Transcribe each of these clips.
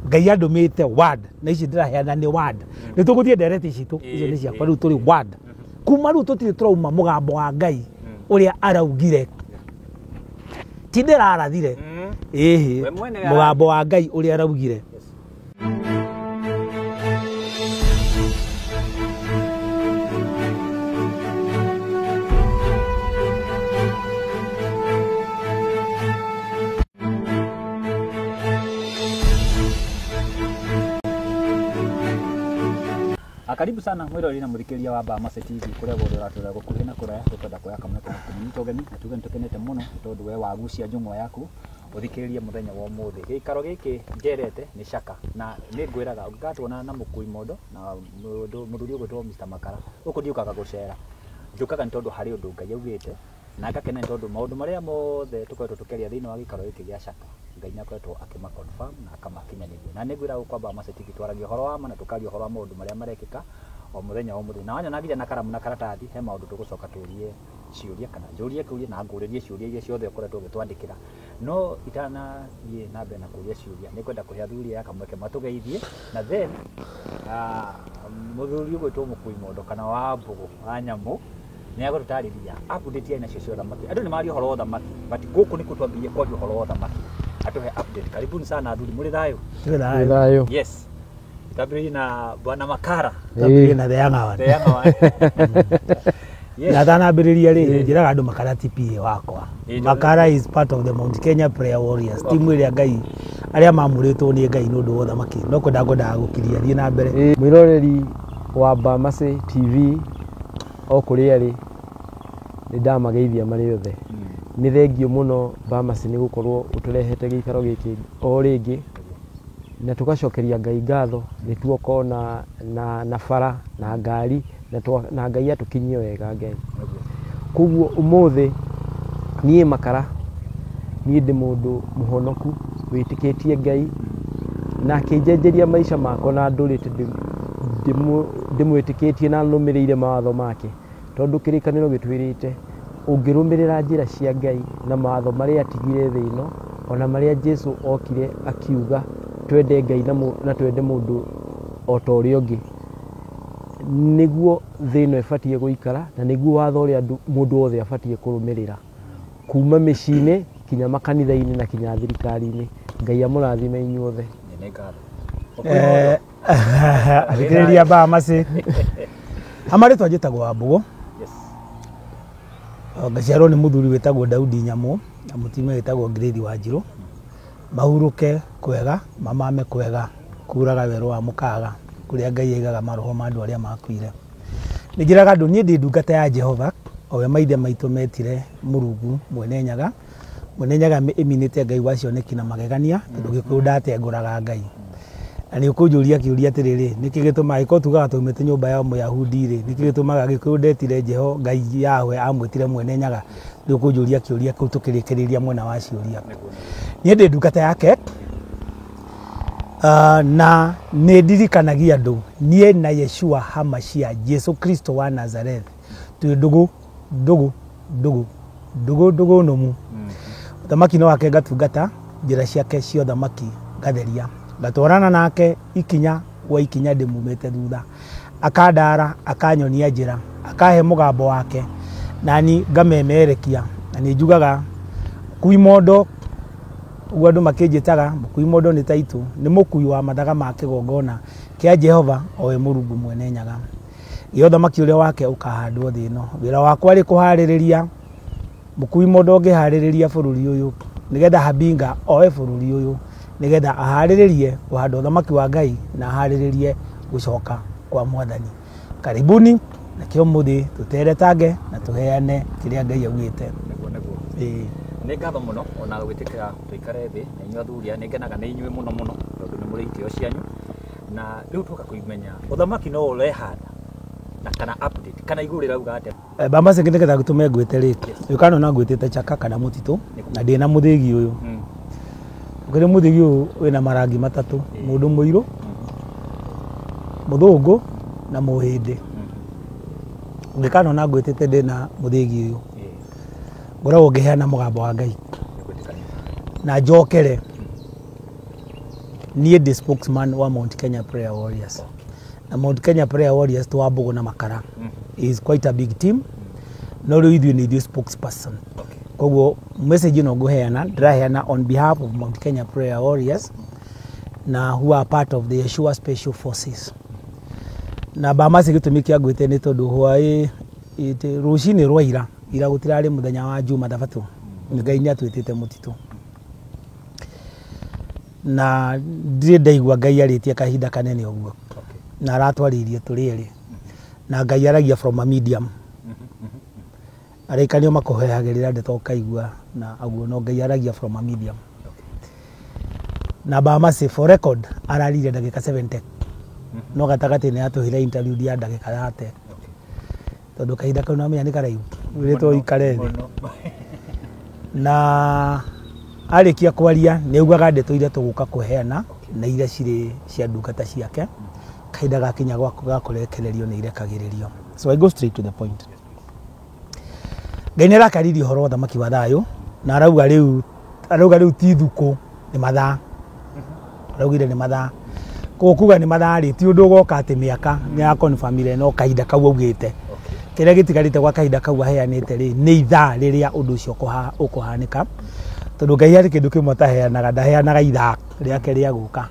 ngai andumite word na ici ndiraheana ni word ni tuguthie ndereti citu icio ni ciakwa riu turi word kuma riu tutire turauma mugambo wa ngai uria araugire ti ndirarathire mugambo wa ngai uria araugire Karibu sana mwirori na murikiria wa Bamase TV kuria gothe ratura gukuhi na kuraya tukwenda kuya kamwe kwa tugeni atuge ntukenete muno tondu we wagucia njungwa yaku uthikiririe muthenya wa umuthi gikaro giki ngerete ni Shaka na ni ngwiraga ngatwona na mukui mondo na muthuri ugwitwo Mr Makara uko ndiukaga gucera njukaga ntondu hari undu ngai augite na ngakena ntondu maundu maria mothe tukwetwo tukeria thiini wa gikaro giki gia Shaka ngai nakwetwo akima confirm na akamakinyanithia na nigwira kwa Bamase TV twaragia horo wa mana tukaria horo wa maundu maria marekika o muthenya wa umuthi na wanya nagiria na karamu na karatathi he maundu tugucoka turie ciuria kana njurie kuria na nguririe ciuria iria ciothe ukoretwo ugitwandikira no itana thie na mbere na kuria ciuria ni kwenda kuhe athuri ya kamweke matugeithie na then muthuri ugwitwo mukui mondo kana wa mbugu wa nyamu ni agutariria update ina cio thamaki andu ni mari horo wa thamaki but guku ni kutwambirie kwa horo wa thamaki atuhe update karibuni sana athuri muri thayo thayo yes Tabiri na Bwana Makara tabiri na the younger one yes na thana ambiriria ri njiraga andu Makara TPA wakwa Makara is part of the Mount Kenya Prayer Warriors team iria ngai aria mamuritwo ni ngai no ndu wotha maki no kwenda gukiria ri na mbere mwiroreri wa Bamase TV o kuria ri ni ndamageithia mari yothe ni thengio muno Bamase ni gukorwo uturehete gikaro giki o ringi na tugacokeria ngai ngatho ni tuoko na fara na ngari na ngai atukinyie wega ngai kuguo umuthi nie Makara nie ndi mundu muhonoku witikitie ngai na kijenjeria maisha mako na ndurite ndimwitikitie na numirire mawatho make tondu kirikaniro gitwirite ungirumirira njira cia ngai na mawatho maria atigire thi ino ona maria Jesu okire akiuga twende ngai na twende mundu o ta uria ungi niguo thino ifatie guikara na niguo watho uria mundu wothe afatie kurumirira kuma micine kinya makanitha-ini na kinya thirikari-ini ngai amurathime inyuothe athikiriria Bamase amari twajitagwo wa mbugu yes ngaciarwo ni muthuri witagwo Daudi Nyamu na mutimia witagwo Grade Wanjiru mahuruke kwega mamame kwega kuraga wero wa mukaga kuria ngai aigaga maroho ma andu aria makuire nigiraga andu nie ndi ndungata ya Jehova owe maithe maitu metire Murungu mwenenyaga iminite ngai wacioneki na magegania tondu gikuyu ndatenguraga ngai na ni ukunjuria kiuria atiriri niki gituma iko tugaga tumite nyumba ya Muyahudi ri niki gitumaga gikuyu ndetire Jeho ngai yawe amwitire mwenenyaga ni ukunjuria kiuria kiu tukirikiriria mwena wa ciuria nie ndi ndungata yake na ni ndirikanagia andu nie na Yeshua Hamashia Jesu Kristo wa Nazareth tu ndugu nomu thamaki no wake gatungata njira ciake cio thamaki gatheria gatwarana nake ikinya wa ikinya ndimumete thutha akandara akanyonia njira akahe mugambo wake nani ngamemerekia na ni njugaga kui mondo uguo andu makinjitaga kui mondo ni taitu ni mukui wa mathaga ma kigongona kia Jehova owe Murungu mwenenyaga iyo thamaki uria wake ukahandwo thino wira wakwa ri kuhaririria mukui mondo ngihaririria bururi uyu nigetha Habinga owe bururi uyu nigetha ahariririe kuhandwo thamaki wa ngai na ahariririe gucoka kwa Mwathani karibuni na kio muthi tuteretange na tuheane kiria ngai augite ni ngatho muno ona gwitikira tuikare thi na inyu athuria ni ngenaga ni inyue muno tondu ni muri itio cianyu na riu tuka kuimenya uthamaki no urehanda na kana update kana igurira uga ate Bamase ngiteketha gutume ngwite riki yukano na ngwitite Chaka kana Mutitu na ndina muthigi uyu ngire muthigi uyu wina marangi matatu mundu muiru muthungu na muhindi ngikano na ngwitite ndina muthigi uyu ngoragwo ngiheana mugambo wa ngai na njokere niä ndä spokesman wa Mount Kenya Prayer Warriors. Na Mount Kenya Prayer Warriors to Wambugu na Makara is quite a big team. No rä u ithuä nä ithuä spokesperson. Koguo message ĩno ngũheana ndĩraheana on behalf of Mount Kenya Prayer Warriors na who are part of the Yeshua Special Forces. Na Bamasi gĩtũmi kĩa ngwĩte nĩ tondũ hwaĩ rũcinĩ rwa ira gũtirarĩ mũthenya wa Juma Thabatũ, Ngai nĩ atwĩtĩte mũtitũ. Na ndirĩ ndaigua Ngai arĩtie kahinda kanene ũguo, na aratwarĩirie tũrĩ erĩ, na Ngai aragia from a medium. Arĩkanio makũhehagĩrĩra ndeto ũkaigua, na aguo no Ngai aragia from a medium. Na Bamasi for record ararire ndagĩka 70, no gatagatĩ nĩ atũhire interview ya ndagĩka 30, tondũ kahinda kau namenya nĩ karaihu wĩrĩtwo ikare thĩ. Na arĩkia kwaria nĩ augaga ndeto iria tũgũka kũheana na iria cirĩ cia ndungata ciake, kahinda gakinya gwa kũrekererio nĩ irekagĩrĩrio. So I go straight to the point. Ngai nĩ arakaririe ũhoro wa thamaki wa thayũ, na arauga rĩu ti thukũ, nĩ mathaa. Araugire nĩ mathaa. Koguo kuga nĩ mathaa rĩ, ti ũndũ ũgoka atĩ mĩaka nĩ ya confirmire no kahinda kau augĩte. Kĩrĩa gĩtigarĩte gwa kahinda kau aheanĩte rĩ, nĩ ithaa rĩrĩa ũndũ ũcio ũkũhanĩka. Tondũ Ngai harĩ kĩndũ kĩmwe ataheanaga, ndaheanaga ithaa rĩake rĩa gũka.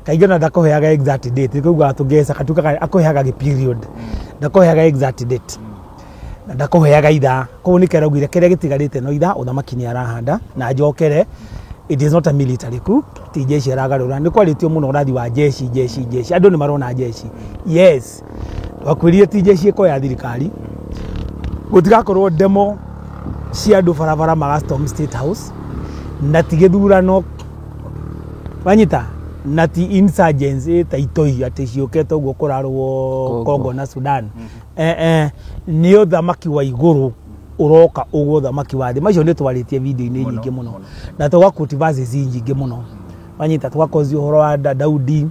Kaingĩ ona ndakũheaga exact date, koguo atũngeca katukaga akũheaga period, ndakũheaga exact date. Na ndakũheaga ithaa. Koguo nĩkĩo araugire kĩrĩa gĩtigarĩte no ithaa, ũthamaki nĩ arahanda na njokere. It is not a military coup. Ti jeshi aragarũra. Nĩ kwarĩtio mũno ũrathi wa jeshi. Andũ nĩ marona jeshi. Yes. Wakwĩrire ti jeshi ĩko ya thirikari. Gũtigakorwo demo cia andũ barabara maga storm State House. Na ti gĩthurano. Wanyita. Na ti insurgency ta itoi atĩ ciũkĩte ũguo kũrarwo Congo na Sudan. Nĩ ũthamaki wa igũrũ uroka ugo thamaki wa thĩ. Macio nĩ twarĩtie video-inĩ nyingĩ mũno, na tũgakuti verses nyingĩ mũno. Wanyita tũgakozi ũhoro wa Daudi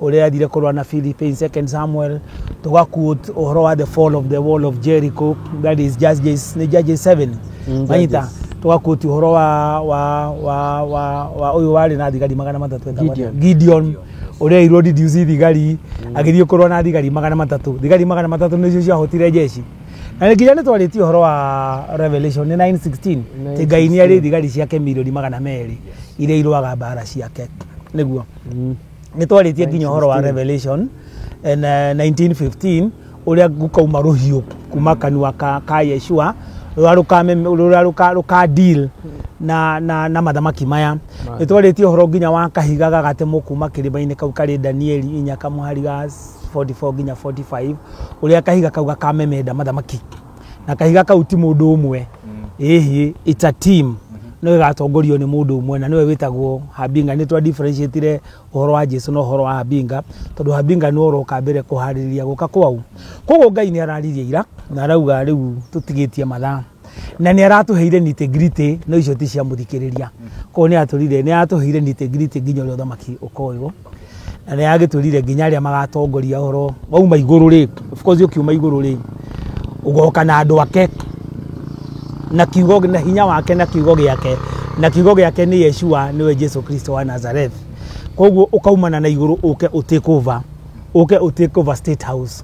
ũrĩa athire kũrũa na Philistines, 2 Samuel. Tũgakuti ũhoro wa the fall of the wall of Jericho, that is Judges 7. Wanyita tũgakuti ũhoro wa ũyũ warĩ na thigari 300 Gideon ũrĩa irodiduce thigari agĩthiĩ kũrũa na thigari 300. Thigari 300 nĩcio ciahotire jeshi. Na nginya nĩ twarĩtie ũhoro wa Revelation 9:16 ti Ngai nĩ arĩ thigari ciake milioni 200 iria irũaga mbara ciake. Nĩguo nĩ twarĩtie nginya ũhoro wa Revelation 19:15 ũrĩa gũkauma rũhiũ kuma kanua ka Yeshua rũrĩa rũka deal na mathamaki maya. Nĩ twarĩtie ũhoro nginya wa kahiga gagatemwo kuma kĩrĩma-inĩ kau karĩ Danieli 4:44 nginya 45 ũrĩa kahiga kau gakamemenda mathamaki. Na kahiga kau ti mũndũ ũmwe. It's a team. No ĩgatongorio nĩ mũndũ ũmwe na nĩwe wĩtagwo Habinga. Nĩ twa differentiate ũhoro wa Jesu na ũhoro wa Habinga, tondũ Habinga nĩ ũroka mbere kũharĩrĩria gũka kwau. Koguo Ngai nĩ araririe ira na arauga rĩu tũtigĩtie mathaa, na nĩ aratũheire nitĩ-gritĩ no icio ti cia mũthikĩrĩria. Koguo nĩ aratũheire nitĩ-gritĩ nginya ũrĩa ũthamaki ũkoywo, na nĩ agĩtwĩrire nginya arĩa magatongoria ũhoro wauma igũrũ rĩ. Of course ũkiuma igũrũ rĩ ũgoka na andũ ake na kiugo na hinya wake na kiugo gĩake, na kiugo gĩake nĩ Yeshua, nĩwe Jesu Kristo wa Nazareth. Koguo ũkaumana na igũrũ ũke take over State House.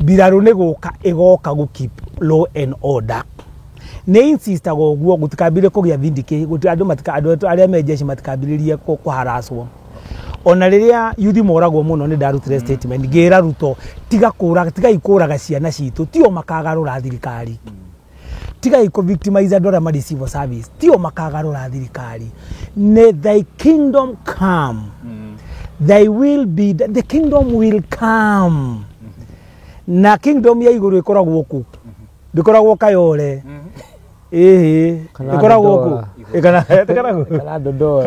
Mbirarũ nĩ gũka ĩgoka gũ keep law and order. Nĩ insistaga ũguo gũtikambire kũgĩa vindicate, andũ arĩa me jeshi matikambĩrĩrie kũharacwo. Ona rĩrĩa yuthi moragwo mũno nĩ ndarutire statement ngĩra Ruto tiga ikũraga ciana citũ, tio makagarũra thirikari. Tiga iko victimize andũ arĩa ma civil service, tio makagarũra thirikari. Thy kingdom come. The kingdom will come. Na kingdom ya igũrũ ĩkoragwo ku. Ndĩkoragwo Kayole. Ĩkoragwo ku. Kana Dondoa.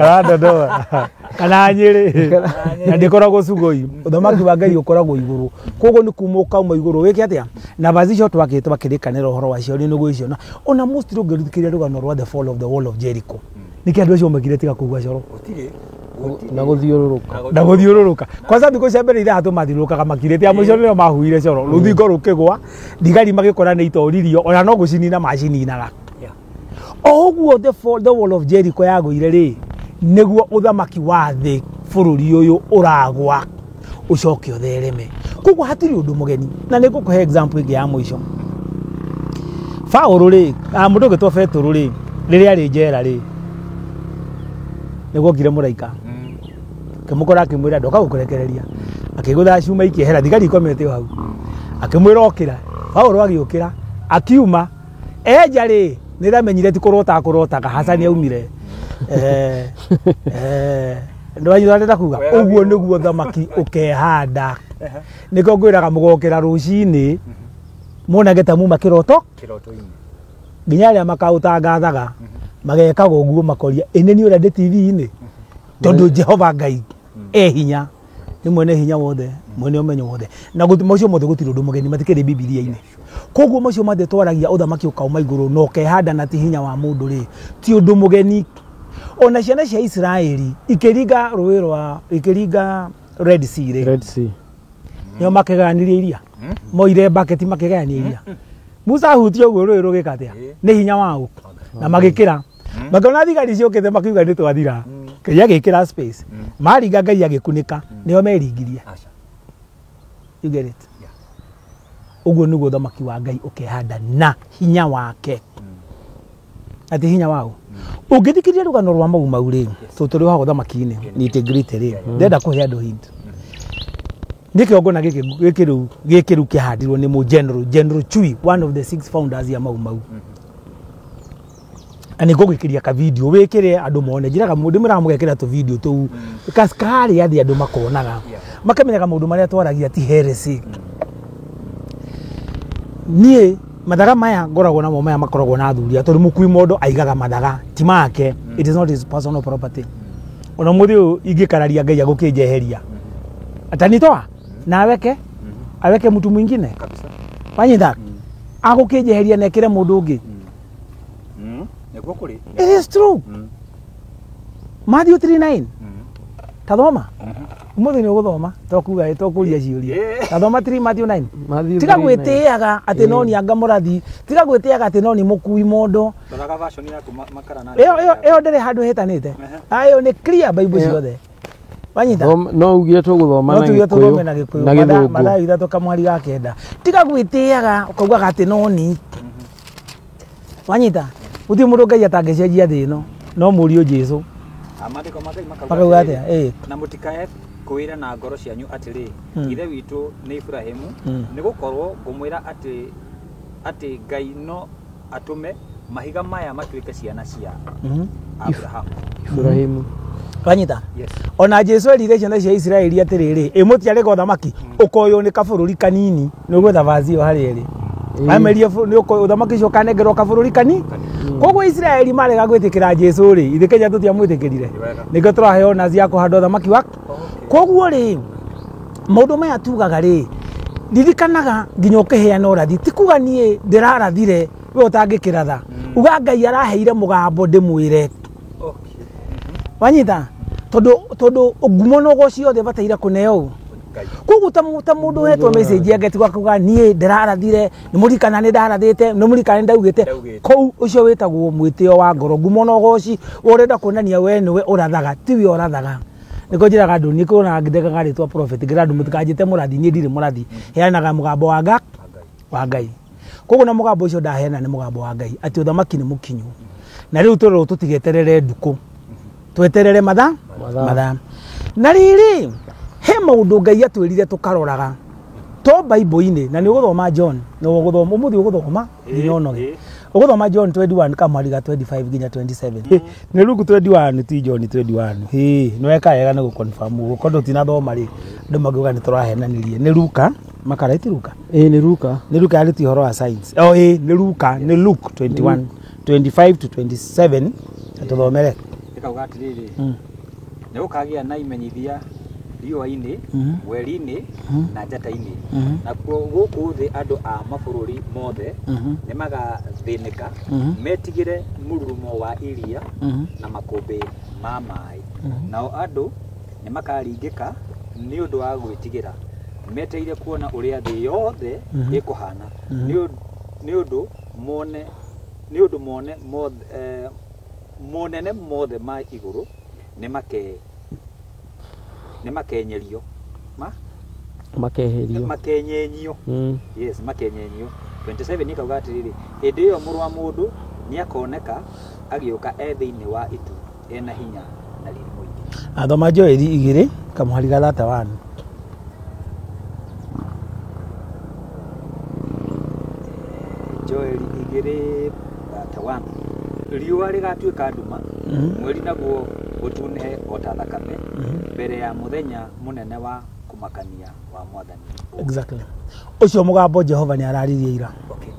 Kana Nyĩrĩ. Na ndĩkoragwo Sugoi. Ũthamaki wa Ngai ũkoragwo igũrũ. Koguo nĩ kuma ũkauma igũrũ wĩke atĩa. Na bazi icio twakĩte bakĩrĩkanĩra ũhoro wacio nĩ nũgũ icio. Ona most rũngĩrutĩkĩria rũgano rwa the fall of the wall of Jericho. Nĩkĩ andũ acio mekire tiga kũgua coro. Na gũthiũrũrũka. Kwanza thikũ cia mbere ithatũ mathiũrũrũkaga makirĩte ya mũico nĩo mahuire coro. Rũthingo rũkĩgwa, thigari magĩkora nĩ itoririo, ona no gũcinina macininaga. Oguo the wall of Jericho yagũire rĩ, nĩguo ũthamaki wa thĩ bururi uyu uragwa ucoke uthereme koguo hatiri undu mugeni na nä ngå kå he example ĩngĩ ya mwico Paul ri mundu gitwo Petro ri riria ari njera ri niguokire muraika kimukora akimwira ndoka gukurekereria akigutha cuma ikihera thigari ikomete hau akimwira okira Paul agiukira akiuma eja ri niramenyire ti kurota kahasa ni aumire ndo anyitha kuga uguo niguo thamaki ukehanda niko ngwiraga mugokira rucini monage ta muma kiroto-ini nginya aria makautangathaga magekaga uguo makoria ene ni ura TV-ini tondu Jehova Ngai hinya ni mwene hinya wothe mwene umenyo wothe na macio mothe gutiri undu mugeni matikiri Biblia-ini koguo macio mathe twaragia uthamaki ukauma iguru no kehanda na ti hinya wa mundu ri ti undu mugeni ona ciana cia Israeli ikiringa ruirwa ikiringa Red Sea nio makeganirie iria moire bucket makegania iria Musa hutio guo rũĩ rũgĩkatia nĩ hinya wao na magĩkĩra makona thigari ciũkĩte makiuga nĩ twathira Ngai agĩkĩra space maringa Ngai agĩkunĩka nĩo meringirie you get it ũguo nĩguo thamaki wa Ngai ũkehanda na hinya wake ati hinya wao ũngĩthikĩrĩria rũgano rwa mau rĩ tũtũrĩ hago thamaki-inĩ nĩ integrity rĩ ndenda kũhe andũ hint ndike ngona gikiru kihandirwo ni mu General Chui, one of the 6 founders ya mau ani gogikiria ka video wekire andu mone njiraga mundu muramugekira tu video tu kaskari yathi andu makonaga makamenyaga mundu maria twaragia ti heresy nie mathaga maya ngoragwo namo maya makoragwo na thuria tondu mukui mondo aigaga mathaga ti make it is not his personal property ona muthio ingikararia Ngai agukinjeheria atanitoa na aweke mtu mwingine kabisa wanyitha agukinjeheria nekire mundu ungi niguo kuri it is true Matthew 3:9 tathoma umuthi ni uguthoma tokuga tokuria ciuria tathoma 3 Matthew 9 tiga gwitiaga ati no ni anga murathi tiga gwitiaga ati no ni mukui mondo ndoraga version yaku makara na iyo ndere handu hitanite ayo ni clear Bible ciothe wanyita no ugire tuguthoma na gikuyu mathaa ithatu kamwari ga kenda tiga gwitiaga ukauga ati no ni wanyita uthi mundu Ngai atangecenjia thi ino no murio Jesu amandiko magai makauga atia na mutikae kuwira na ngoro cianyu atiri ithe witu ni Ibrahimu ni gukorwo ngumwira ati Ngai no atume mahiga maya matuike ciana cia Ibrahimu wanyita ona Jesu erire ciana cia Israeli atiriri imutiare go thamaki ukoyo ni kabururi kanini ni gwetha vazi yo hari eri ameria ni ukoyo thamaki cio kanengerwo kabururi kani koguo Israeli marega gwitikira Jesu ri ithe Kenya tutia mwitikirire niko turaheo na cia kuhanda thamaki wa koguo ri maundu maya tugaga ri ririkanaga nginya ukiheana urathi ti kuga nie ndirarathire we utangikiratha uga Ngai araheire mugambo ndimwire wanyita tondu ngumo no go ciothe bataira kuneo koguo ta mundu hetwo message yake tigwa kuga nie ndirarathire ni murikana ni ndarathite ni murikana ndaugite kou ucio witagwo mwitio wa ngoro ngumo no go ci urenda kuonania we niwe urathaga tiwe urathaga niko njiraga andu ni kuona ngitheka garitwa prophet ngira andu mutikanjite murathi ni ndire murathi heanaga mugambo wa Ngai koguo na mugambo ucio ndaheana ni mugambo wa Ngai ati uthamaki ni mukinyu na riu toro tutigeterere nduku tweterere matha na riri he maundu Ngai atwirire tukaroraga to Bible-ini na ni uguthoma John no uguthoma umuthi uguthoma nyonoge uguthoma John 21 kamariga 25 ginya 27 ni Luke 21 ti John 21 no eka yega na guconfirm ukondo tinathoma ri ndu magiuga ni turahenanirie ni Luka makaraiti Luka ni Luka ari ti horo wa science ni Luka ni Luke 21 25 to 27 tuthomere ikauga atiriri ni ukagia na imenyithia riũa-inĩ weri-inĩ na njata-inĩ na gũkũ thĩ andũ a mabũrũri mothe nĩ magathĩnĩka metigĩre mũrurumo wa iria na makũmbĩ ma maĩ nao andũ nĩ makaringĩka nĩ ũndũ wa gwĩtigĩra meteire kuona ũrĩa thĩ yothe ĩkũhana nĩ ũndũ monene mothe ma igũrũ nĩ nĩ makenyerio makenyenio yes makenyenio 27 ikauga atiriri hĩndĩ ĩyo mũrũ wa mũndũ nĩ akoneka agĩũka thĩinĩ wa itu ena hinya na riri mũingĩ. Athoma Joeli 2 kamuhari ga 31. Joeli 2:31 riũa rĩgatuĩka nduma mweri naguo gũtunĩhe o ta thakame mbere ya mũthenya mũnene wa kumakania wa Mwathani. Exactly. Ucio mugambo Jehova nĩ araririe ira. Okay.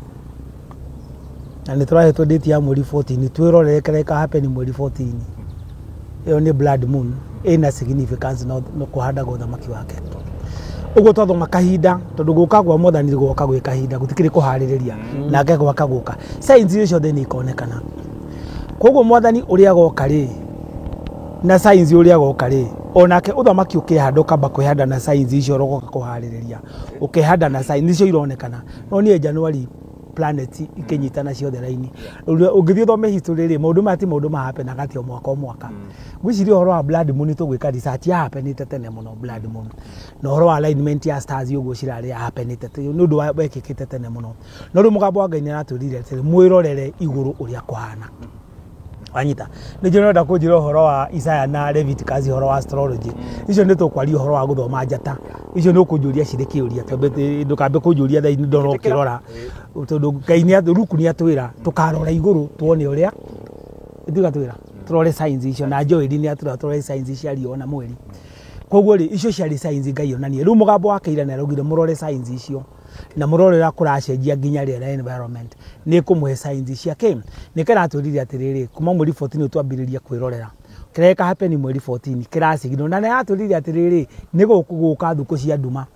Na nĩ tũrahetwo date ya mweri 14 twĩrorere kĩrĩa happen mweri 14. Iyo nĩ blood moon ina significance no kuhanda gothamaki wake. Ugo twathoma kahinda tondu guka gwa Mwathani guka gwĩ kahinda gutikiri kuharĩrĩria nake gwaka guka. Science icio thĩ nĩ ikonekana. Koguo Mwathani uria goka ri na science uria goka ri onake uthamaki ukihanda ukamba kwihanda na science icio rogoka kuharĩrĩria ukihanda na science icio ironekana no nie January planet ikinyitana ciothe raini ungithio thome history ri maundu mahappen agati o mwaka gwiciria horo wa blood moon tugwika research ya happen tene muno blood moon no horo wa alignment ya stars uguo cirari happen tete ni undu wekikite tene muno no ru mugambo wa Ngai ni aratwirire atiri mwirorere iguru uria kwahana wanyita ni jino nda kujira horo wa Isaya na Leviticus horo wa astrology icio ni tukwaria horo wa guthoma njata icio ni ukujuria ciriki uria tabete ndukambe kujuria tha indoro kirora tondu Ngai ni athuruku ni atwira tukarora iguru tuone uria ithiga twira turore science icio na Joeli ni atura turore science cia riona mweri koguo ri icio cia science Ngai onanie ru mugambo wake ira na rugire murore science icio na murorera kuracenjia nginya rĩera environment ni kumuhe science ciake ni karatũrire atiriri kuma mweri 14 twambiriria kwirorera kireka happen mweri 14 kirasigino na atũrire atiriri ni gukuguka thuku cia nduma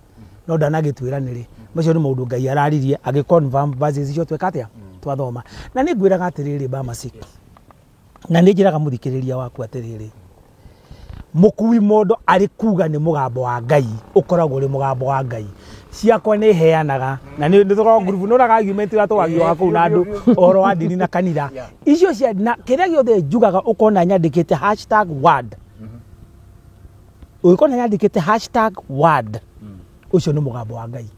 no ndanagitwira niri macio ni maundu Ngai araririe agiconfirm verses icio twekatia twathoma na ni ngwiraga atiriri Bamasi na ni njiraga muthikiriria waku atiriri mukui mondo ari kuga ni mugambo wa Ngai ukoragwo ri mugambo wa Ngai ciakwa ni heanaga na ni thoro group no raga argument ra twagio haku na andu oro wa ndini na kanitha icio cia na kiria giothe njugaga ukona nyandikite #word ukona nyandikite #word ucio ni mugambo wa Ngai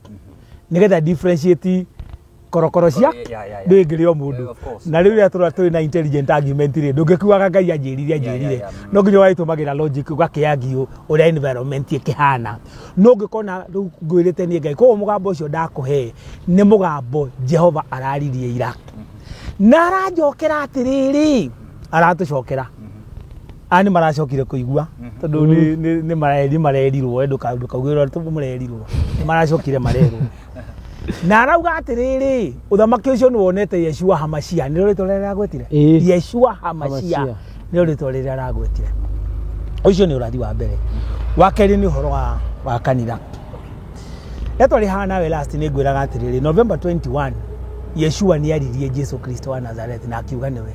nigetha differentiate korokoro cia ndingirio mundu na riu ya turi na intelligent argument ri ndungikuaga Ngai anjirire no nginya waitumagira logic ugakiagio uria environment ikihana no ngikona ngwirite ni Ngai ko mugambo ucio ndakuhe ni mugambo Jehova araririe ira na arajokera atiriri aratucokera ani maracokire kuigua tondu ni marerirwo ndukagwira tu murerirwo maracokire marerwo na arauga atiriri uthamaki ucio ni wonete Yeshua Hamashia ni rito rĩrĩa aragwetire Yeshua Hamashia ni rito rĩrĩa aragwetire ucio ni urathi wa mbere wa keri ni horo wa kanitha eto rihana we last ni ngwiraga atiriri November 21 Yeshua ni aririe Jesu Kristo wa Nazareth na akiuga niwe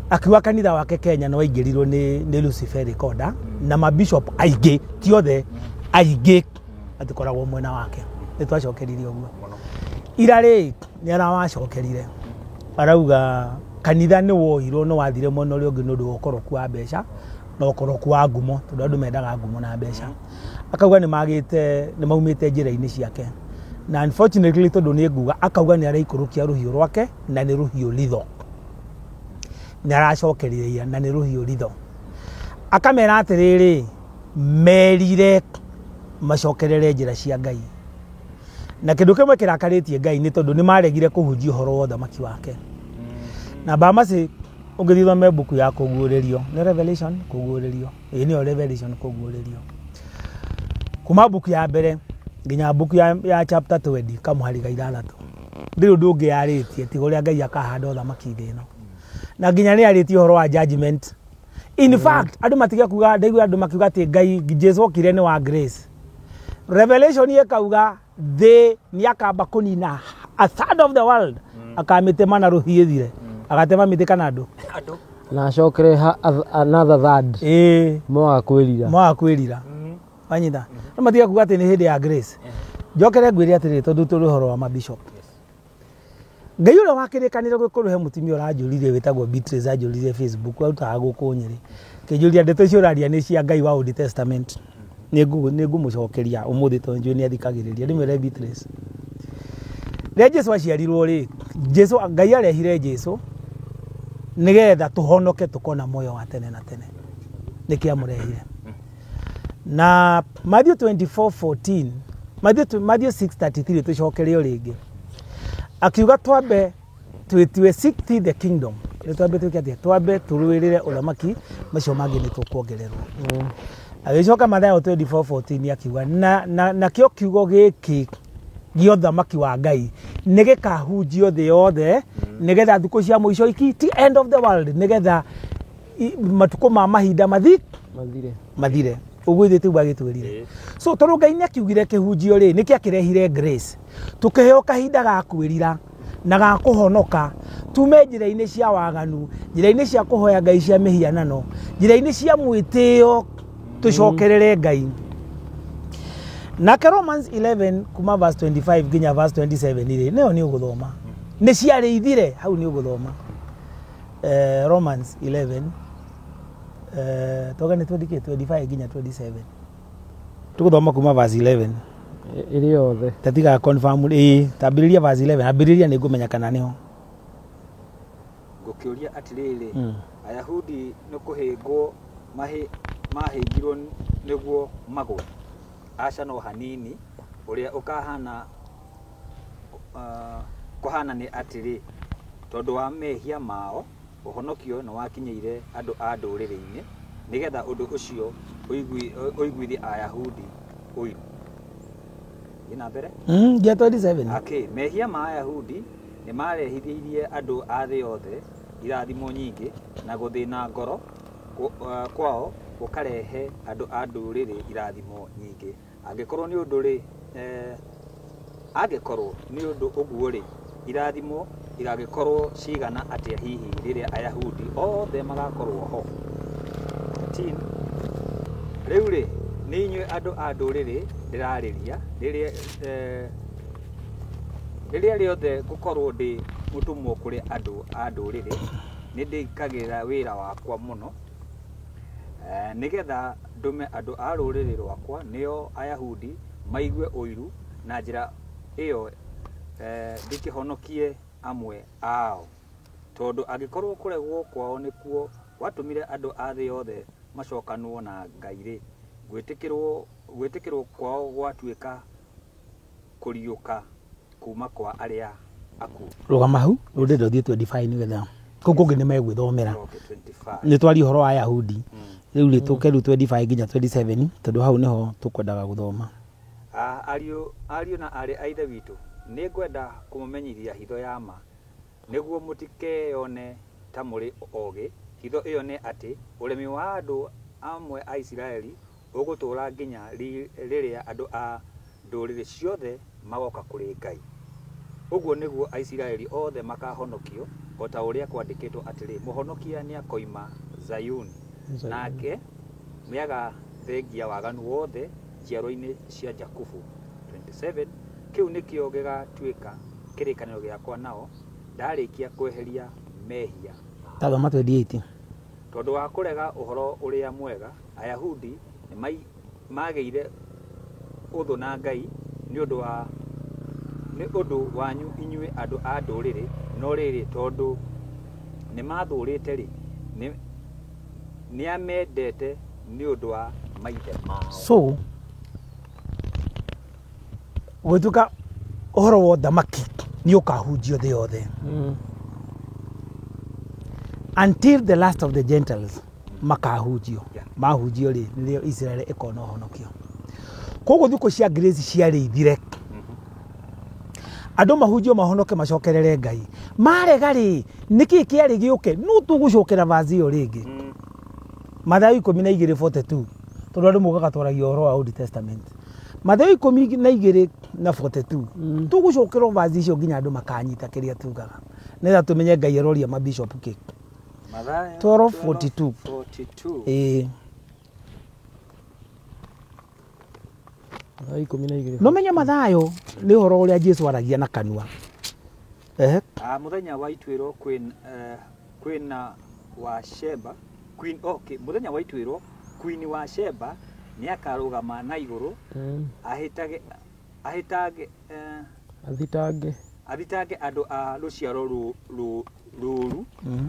akiwa kanitha wake Kenya no aigirirwo ni Lucifer recorder na mabishop aige tiothe aige atikoragwo mwena wake nitwacokeririe uguo irari ni arawacokerire arauga kanitha ni wohirwo no wathire mono ri ungi nundu ukoroku wa mbeca no ukoroku wa ngumo tondu andu mendaga ngumo na mbeca akauga ni maumite njira-ini ciake na unfortunately tondu ni nguga akauga ni araikurukia ruhiu rwake na ni ruhiu litho ni aracokerire na ni ruhiu litho akamera atiriri merire macokerere njira cia Ngai na kindu kimwe kirakaritie Ngai ni tondu ni maregire kuhunjia horo wothe maki wake na Bamasi ungithitha me buku ya kuguririo ni Revelation kuguririo ni Revelation kuguririo kuma buku ya mbere nginya buku ya chapter 20 kamuhari ga 6 ndiru ndungi yaritie tigo ria Ngai akahanda uthamaki thino na nginya ni aritie horo wa judgment in fact andu matiga kuga ndaigua andu makiuga ati Ngai Jesu okire ni wa grace Revelation yekauga they niakamba kunina a third of the world akamitema na ruhiu thire agatema miti kana andu na acokere another third mwa kwirira wanyita no matiga kuga ati ni hindi ya grace njokere ngwiri atiri tondu turi horo wa mabishop Ngai ule wakirikanire gwikuruhe mutimia urajurire witagwo Beatrice ajurire Facebook autaga guku Nyeri kijuria ndeto icio raria ni cia Ngai wa Old Testament nä ngå må cokeria å må thä tondå njå nä athikagä rä ria rä mwä rä a Jesu aciarirwo rä Jesu Ngai arehire Jesu nä getha tå honoke tå kona moyo wa tene na tene nä kä amå rehire na Matthew 24:14 Matthew 6:33 tå cokerio rä ngä akiuga twambe twä seek the kingdom nä twambe twä ke atä twambe tå rwä rä re å thamaki macio mangä nä tå kuongererwo agä coka Mathayo 24:14 akiuga na kä o kiugo gä kä gä thamaki wa Ngai nä gä kahunjio thä yothe nä getha thikå cia må ico iki ti end of the world nä getha matukå ma mahinda mathire å guo ithuä tä u agä twä rire so tondå Ngai nä akiugire kä hunjio rä nä kä akä rehire grace tå kä heo kahinda ga kwä rira na ga kå honoka tume njĩra-inĩ cia waganu njĩra-inĩ cia kũhoya Ngai cia mĩhianano njĩra-inĩ cia mwĩtĩo tũcokerere Ngai nake Romans 11 kuma verse 25 nginya verse 27 rĩ nĩyo nĩ ũgũthoma nĩ ciarĩithire hau nĩ ũgũthoma Romans 11 toga nĩ 25 nginya 27 tũgũthoma kuma verse 11 ĩrĩ yothe tatiga confirm tambĩrĩria verse 11 ambĩrĩria nĩ ngũmenya kana nĩho ngũkĩũria atĩrĩrĩ Ayahudi nĩ kũhĩngwo mahĩngirwo nĩguo magwe aca no hanini ũrĩa ũkahana kũhana nĩ atĩrĩ tondũ wa mehia mao ũhonokio nĩ wakinyĩire andũ a ndũrĩrĩ-inĩ nĩgetha ũndũ ũcio ũiguithie Ayahudi ũiru ina mbere ya 27 okay mehia ma Ayahudi nĩ marehithirie andũ a thĩ yothe irathimo nyingĩ na gũthĩna ngoro kwao gũkarehe andũ a ndũrĩrĩ irathimo nyingĩ angĩkorwo nĩ ũndũ rĩ angĩkorwo nĩ ũndũ ũguo rĩ irathimo igagĩkorwo cigana atĩa hihi rĩrĩa Ayahudi othe magakorwo ho rĩu rĩ nĩ inyuĩ andũ a ndũrĩrĩ ndĩrarĩria rĩrĩa rĩothe gũkorwo ndĩ mũtũmwo kũrĩ andũ a ndũrĩrĩ nĩ ndĩkagĩra wĩra wakwa mũno nĩgetha ndũme andũ a rũrĩrĩ rwakwa nĩo Ayahudi maigue ũiru na njĩra ĩyo ndĩkĩhonokie amwe ao tondũ angĩkorwo kũregwo kwao nĩkuo gwatũmire andũ a thĩ yothe macokanwo na Ngai rĩ gwĩtĩkĩrwo kwao gwatuĩka kũriũka kuma kwa arĩa akuũ rũgama hau rũndĩrwo thiĩ 25 nĩgetha kũu kũngĩ nĩ megwĩthomera nĩ twari ũhoro wa Ayahudi rĩu rĩ tũke rĩu 25 nginya 27 tondũ hau nĩho tũkwendaga gũthoma ariũ na arĩ a ithe witũ nĩ ngwenda kũmũmenyithia hitho ya ma nĩguo mũtikeyone ta mũrĩ ogĩ hitho ĩyo nĩ atĩ ũremi wa andũ amwe a Isiraeli ũgũtũũra nginya rĩrĩa andũ a ndũrĩrĩ ciothe magoka kũrĩ Ngai ũguo nĩguo Aisiraeli othe makahonokio o ta ũrĩa kwandĩkĩtwo atĩrĩ mũhonokia nĩ akoima Zayuni nake nĩaga thengia waganu wothe njiaro-inĩ cia Jakubu 27 kĩu nĩkĩo gĩgatuĩka kĩrĩkanĩro gĩakwa nao ndarĩkia kweheria mehia tathoma 28 tondũ wa kũrega ũhoro ũrĩa mwega Ayahudi nĩ magĩire ũthũ na Ngai nĩ ũndũ wanyu inyuĩ andũ a ndũrĩrĩ no rĩrĩ tondũ nĩ mathũrĩte rĩ nĩ amendete nĩ ũndũ wa maithe mao so gwĩtuĩka ũhoro wa ũthamaki nĩ ũkahunjio thĩ yothe until the last of the Gentiles makahunjio mahunjio rĩ nĩrĩo Israeli ĩkona ũhonokio koguo thikũ cia grace ciarĩithire andũ mahunjio mahonoke macokerere Ngai marega rĩ nĩkĩ kĩarĩ gĩũke no tũgũcokera vazi ĩyo rĩngĩ Mathayo 12:42 tondũ andũ mokaga twaragia ũhoro wa Old Testament Mathayo 12:42 tũgũcokerwo vazi icio nginya andũ makanyita kĩrĩa tugaga nĩgetha tũmenye Ngai eroria mabishop kĩ Mathayo 12:42 no menya Mathayo nĩ ũhoro ũrĩa Jesu aragia na kanua mũthenya wa ituĩro kwĩna wa Sheba mũthenya wa ituĩro Queen wa Sheba nĩ akarũgama na igũrũ ahitange athitange andũ a rũciaro rũru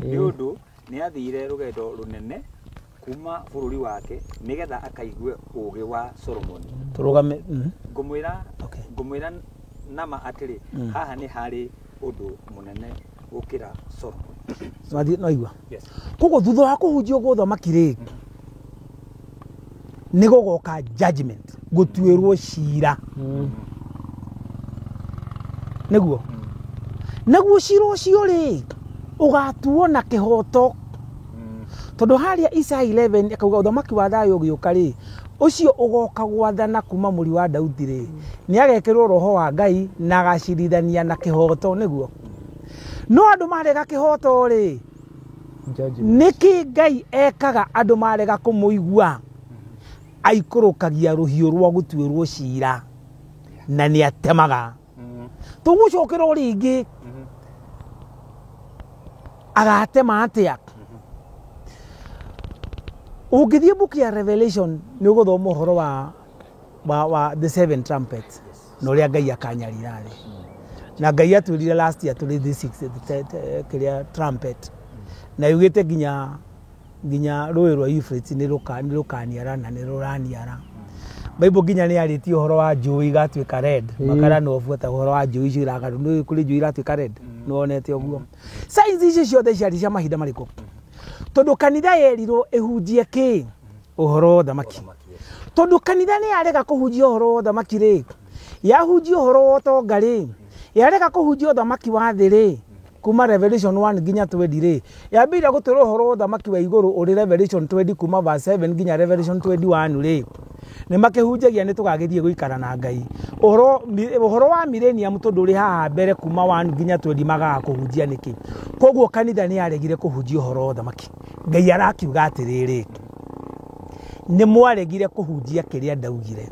nĩ ũndũ nĩ athire rũgendo rũnene kuma bũrũri wake nĩgetha akaigue ũũgĩ wa Solomoni. Tũrũgame ngũmwĩra nama atĩrĩ haha nĩ harĩ ũndũ mũnene gũkĩra Solomoni. No igua koguo thutha wa kũhunjio gwa ũthamaki rĩ nĩ gũgoka judgment gũtuĩrwo cira nĩguo cira ũcio rĩ ũgatuo na kĩhoto tondũ harĩa Isaya 11 akauga ũthamaki wa thayũ ũgĩũka rĩ ũcio ũgoka gwathana kuma mũri wa Daudi rĩ nĩ agekĩrwo roho wa Ngai na agacirithania na kĩhoto nĩguo no andũ marega kĩhoto rĩ nĩkĩ Ngai ekaga andũ marega kũmũigua aikũrũkagia rũhiũ rwa gũtuĩrwo cira na nĩ atemaga tũgũcokera rĩngĩ agatema atĩa ũngĩthiĩ book ya Revelation nĩ ũgũthoma ũhoro wa the seven trumpets na ũrĩa Ngai akanyarira thĩ na Ngai atwĩrire last year tũrĩ the sixth kĩrĩa trumpet na yugĩte nginya rũĩ rwa Euphrates nĩ rũkaniara na nĩ rũraniara Bible nginya nĩ yarĩtie ũhoro wa njũĩ igatuĩka red makara no buata ũhoro wa njũĩ icio iragaru nĩ kũrĩ njũĩ iratuĩka red no onete ũguo signs icio ciothe ciarĩ cia mahinda marĩkũ tondũ kanitha yerirwo ĩhunjie kĩ ũhoro wa ũthamaki tondũ kanitha nĩ yarega kũhunjia ũhoro wa ũthamaki rĩ yahunjia ũhoro wa ũtonga rĩ yarega kũhunjia ũthamaki wa thĩ rĩ kuma Revelation 1 nginya 20 rĩ yambĩrĩria gũtũra ũhoro wa ũthamaki wa igũrũ ũrĩ Revelation 20 kuma verse 7 nginya Revelation 21 rĩ nĩ makĩhunjagia nĩ tũgagĩthiĩ gũikara na Ngai ũhoro wa millennium tondũ ũrĩ haha mbere kuma 1 nginya 20 magaga kũhunjia nĩkĩ koguo kanitha nĩ yaregire kũhunjia ũhoro wa ũthamaki Ngai arakiuga atĩrĩrĩ nĩ mwaregire kũhunjia kĩrĩa ndaugire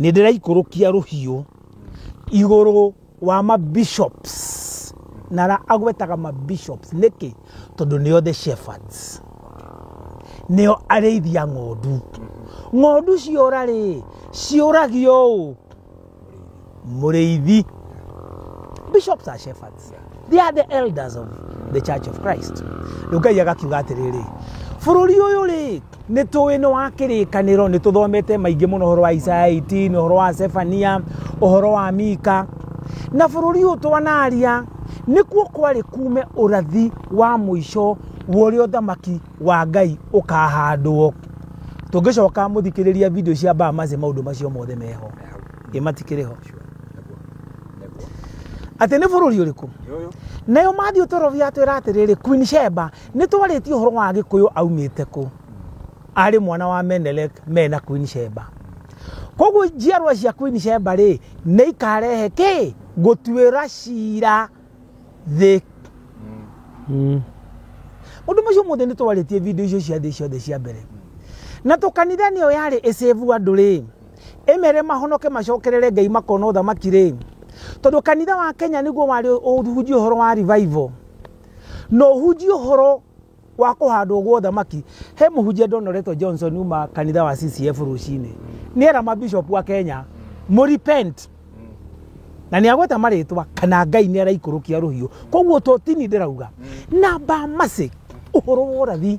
nĩ ndĩraikũrũkia rũhiũ igũrũ wa bishops nara agwetaga bishops nĩkĩ tondũ nĩo the shepherds nĩo arĩithia ng'ondu ciora rĩ ciũragio mũrĩithi bishops are shepherds they are the elders of the church of Christ Ngai agakiuga atĩrĩrĩ bũrũri ũyũ rĩ nĩ tũĩ nĩ wa kĩrĩkanĩro nĩ tũthomete maingĩ mũno ũhoro wa Isaya 18 ũhoro wa Zefania ũhoro wa Mika na bũrũri ũyũ twanaria nĩkuo kwarĩ kume ũrathi wa mũico ũrĩa ũthamaki wa Ngai ũkahandwo tũngĩcoka mũthikĩrĩria video cia Bamaze maũndũ macio mothe meho matikĩrĩ ho atĩ nĩ bũrũri ũrĩkũ nayo Matthew 12 atwĩra atĩrĩrĩ Queen Sheba nĩ twarĩtie ũhoro wa Gĩkũyũ aumĩte kũ arĩ mwana wa Menelik mena Queen Sheba koguo njiarwa cia Queen Sheba rĩ nĩ ikarehe kĩ gũtuĩra cira thĩ ũndũ macio mothe nĩ twarĩtie video icio cia thĩ ciothe cia mbere na tũkanitha nĩyo yarĩ ĩsave andũ rĩ ĩmere mahonoke macokerere Ngai makona ũthamaki rĩ tondũ kanitha wa Kenya nĩguo warĩ ũhunjia ũhoro wa revival no ũhunjia ũhoro wa kũhandwo gwa ũthamaki he mũhunjia Donoreto Johnson uma kanitha wa CCF rũcinĩ nĩ era mabishop wa Kenya repent na nĩ agweta marĩtwa kana Ngai nĩ araikũrũkia rũhiũ koguo totini ndĩrauga na Bamaze ũhoro wa ũrathi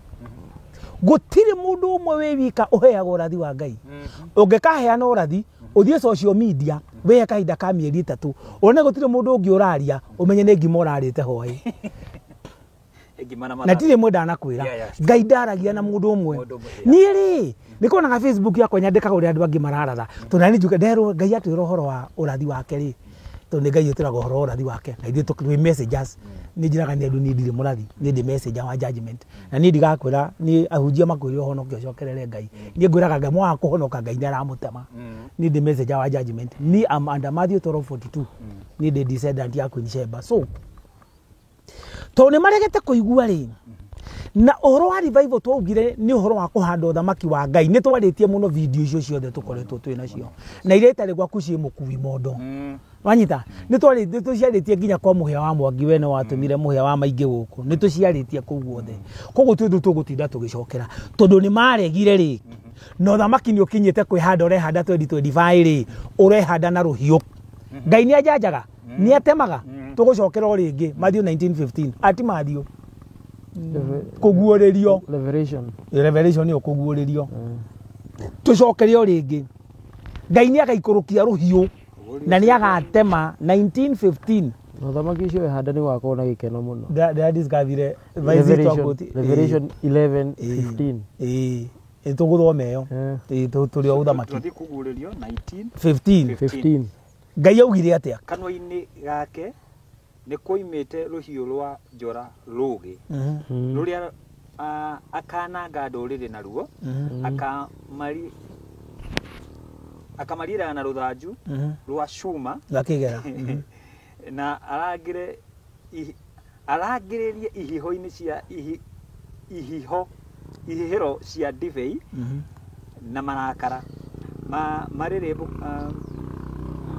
gũtirĩ mũndũ ũmwe wĩ wika ũheagwo ũrathi wa Ngai ũngĩkaheana ũrathi ũthiĩ social media wĩhe kahinda ka mĩeri 3 one gũtirĩ mũndũ ũngĩ ũraria ũmenye nĩ ngima ũrarĩte hoĩ na tirĩ mwenda anakwĩra Ngai ndaragia na mũndũ ũmwe niĩ rĩ nĩkuonaga Facebook yakwa nyandĩkaga ũrĩa andũ angĩ mararatha tondũ nĩ njuga nderwo Ngai atwĩra ũhoro wa ũrathi wake rĩ tondũ nĩ Ngai ũtwĩraga ũhoro wa ũrathi wake na ithuĩ tũkĩrĩ messages nĩ njĩraga nĩ andũ nĩ ndirĩ mũrathi nĩ ndĩ messenger wa judgment na nĩ ndigakwĩra nĩ ahunjia makwĩrwo ũhonoke ũcokerere Ngai nĩ ngwĩraga Ngai mwa kũhonoka Ngai nĩ aramũtema nĩ ndĩ messenger wa judgment ni am under Matthew 12:42 nĩ ndĩ descendant ya Queen Sheba so to nĩ maregete kũigua rĩ na ũhoro wa revival twaugire nĩ ũhoro wa kũhanda ũthamaki wa Ngai nĩ twarĩtie mũno video icio ciothe tũkoretwo twĩ nacio na iria itarĩ gwaku ciĩ mũkuui mondo wanyita nĩ tũciarĩtie nginya kwa mũhĩa wa Mwangi we nĩ watũmire mũhĩa wa maingĩ gũkũ nĩ tũciarĩtie kũu guothe koguo twĩ tũgũtinda tũgĩcokera tondũ nĩ maregire rĩ no thamaki ni ukinyite kwihanda urehanda 2025 ri urehanda na ruhiu Ngai ni ajanjaga ni atemaga tugucokera o ringi Matthew 19:15 ati Matthew kuguuririo revelation ni kuguuririo tucokere o ringi Ngai ni agaikurukia ruhiu na ni agatema 19:15 thamaki icio handa ni wako na gikeno muno that is gavire Revelation 11:15 tuguthoma iyo turi o uthamaki tuthi kuguririo 15 Ngai augire atia kanwa-ini gake ni kuimite ruhiu rwa njora rugi ruria akananga nduriri naruo akamarira na ruthanju rwa cuma gakigera na arangiririe ihiho-ini cia ihihiro cia divei na marakara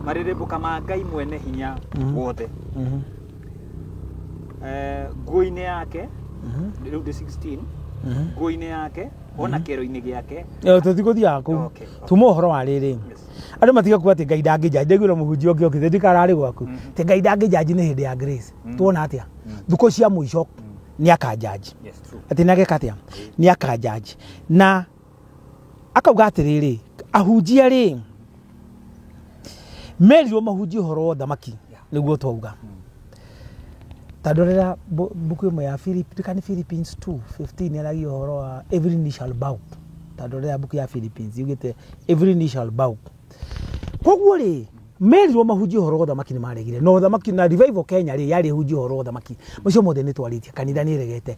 marirĩmbũka ma Ngai mwene hinya wothe nguo-inĩ yake rĩu ndĩ 16 nguo-inĩ yake ona kero-inĩ gĩake tũtigũthiaga kũu tuma ũhoro wa rĩrĩ andũ matiga kuga atĩ Ngai ndangĩnjaji ndaiguĩra mũhunjia ũngĩ okĩte ndikararĩ gwaku atĩ Ngai ndangĩnjaji nĩ hĩndĩ ya grace tuona atĩa thikũ cia mũico nĩ akanjaji atĩ nageka atĩa nĩ akanjaji na akauga atĩrĩrĩ ahunjia rĩ merirwo mahunjie ũhoro wa thamaki nĩguo twauga tondũ rĩrĩa mbuku ĩmwe ya Philippines 2:15 yaragia ũhoro wa every knee shall bow tondũ rĩrĩa mbuku ya Philippines yugĩte every knee shall bow koguo rĩ merirwo mahunjie ũhoro wa thamaki nĩ maregire no thamaki na revival Kenya rĩ yarĩ hunjie ũhoro wa thamaki macio mothe nĩ twarĩtie kanitha nĩ regete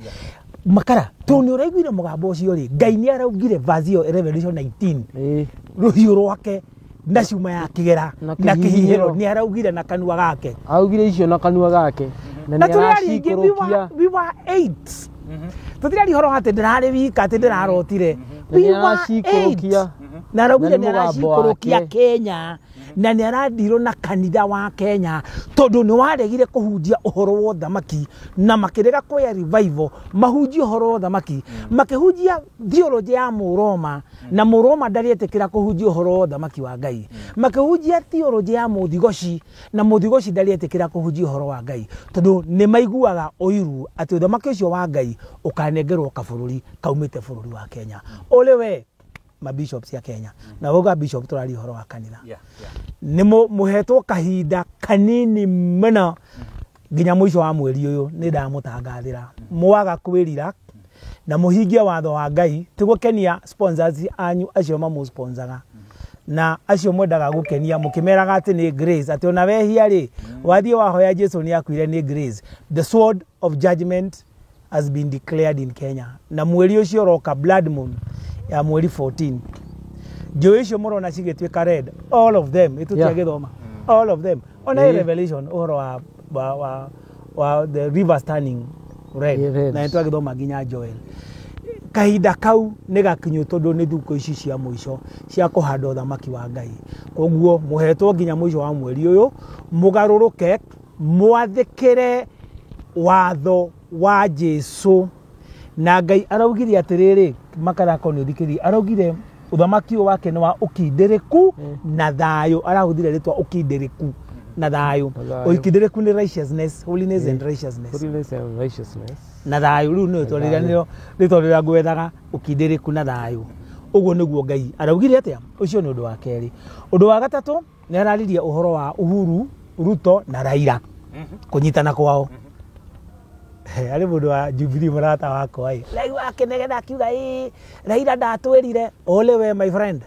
makara to nĩ ũraiguire mũgambo ũcio rĩ Ngai nĩ araugire verse ĩyo Revelation 19 ruhiũ rwake na cuma ya kigera na kihihiro ni araugire na kanua gake augire icio na kanua gake na nĩaracikurukia we were 8 tutirari horo ati ndirari wika ati ndirarotire we were 8 na araugire ni aracikurukia Kenya na nĩ aradirwo na kanitha wa Kenya tondu nĩ waregire kuhunjia uhoro wa thamaki na makirega kuya revival mahunjia uhoro wa thamaki makihunjia theology ya Muroma na Muroma ndariĩtĩkĩra kuhunjia uhoro wa thamaki wa Ngai makihunjia theology ya Muthigoci na Muthigoci ndariĩtĩkĩra kuhunjia uhoro wa Ngai tondu nĩ maiguaga ũiru atĩ thamaki ũcio wa Ngai ũkanengerwo kabũrũri kaumĩte bũrũri wa Kenya olewe mabishops ya Kenya na woga bishop turari horo wa kanitha nimo muhetwo kahinda kanini mena nginya muico wa mweri uyu ni ndamutangathira mwaga kwirira na muhingia watho wa Ngai tigukenia sponsors anyu acio mamu sponsaga na acio mwendaga gukenia mukimeraga ati ni grace ati ona wehia ri wathie wahoya Jesu ni akwire ni grace the sword of judgment has been declared in Kenya na mweri ucio roka blood moon ya mweri 14 njo icio murona cigĩtuĩka red all of them itutia gĩthoma all of them ona Revelation uhoro wa the river turning red na nĩtwa gĩthoma nginya Joel kahinda kau nĩ gakinyu tondu nĩ thukũ ici cia mũico cia kũhanda thamaki wa Ngai koguo muhetwo nginya mũico wa mweri ũyũ mugarũrũke mwathĩkĩre watho wa Jesu na Ngai araugire atiriri makarako ni thikiri araugire uthamaki wake ni wa ukindiriku na thayo arahuthire ritwa ukindiriku na thayo ukindiriku ni righteousness holiness and righteousness na thayo riu ni twarira ngwethaga ukindiriku na thayo uguo niguo Ngai araugire atia ucio ni undu wa keri undu wa gatatu ni arariria uhoro wa Uhuru Ruto na Raila kunyitana kwao ari mundu wa Jubilee murata wako ai raiu akenegena akiuga Raila ndatwirire ole we my friend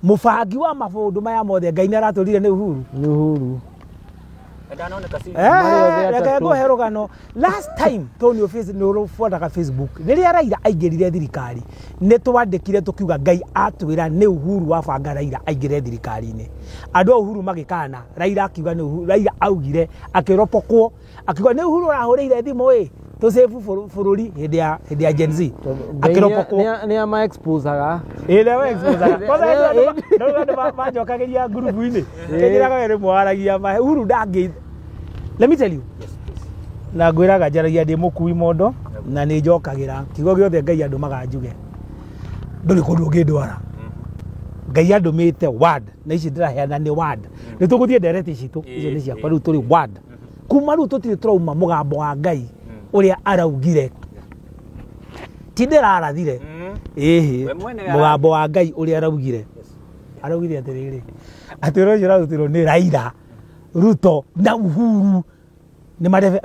mubangi wa mafundu maya mothe Ngai naratwirire ni Uhuru reke ngũhe rũgano last time Tony Face nĩ ũrũbuataga Facebook rĩrĩa Raila aingĩrire thirikari nĩ twandĩkire tũkiuga Ngai atwĩra nĩ Uhuru wa banga Raila aingĩre thirikari-inĩ andũ Uhuru magĩkana Raila akiuga nĩ Uhuru Raila augire akĩropokwo akiuga nĩ Uhuru arahũrĩire thimũ tusefu bũrũri hĩndĩ ya Gen Z akĩropokwo nĩ ama exposaga wa exposaga kwanza majokagĩria group-inĩ kĩgĩraga rĩmwe waragia Uhuru ndangĩ let me tell you na ngwĩraga njaragia ndĩ mũkui mondo na nĩ njokagira kiugo gĩothe Ngai andũ maganjuge nduri kundu ngindwara ngai andumite word na ici ndiraheana ni word ni tuguthie ndereti citu icio ni ciakwa riu turi word kuma riu tutiri turauma mugambo wa ngai uria araugire ti ndirarathire mugambo wa ngai uria araugire atiriri ati ro jira rutiro ni Raila Ruto na Uhuru ni mareve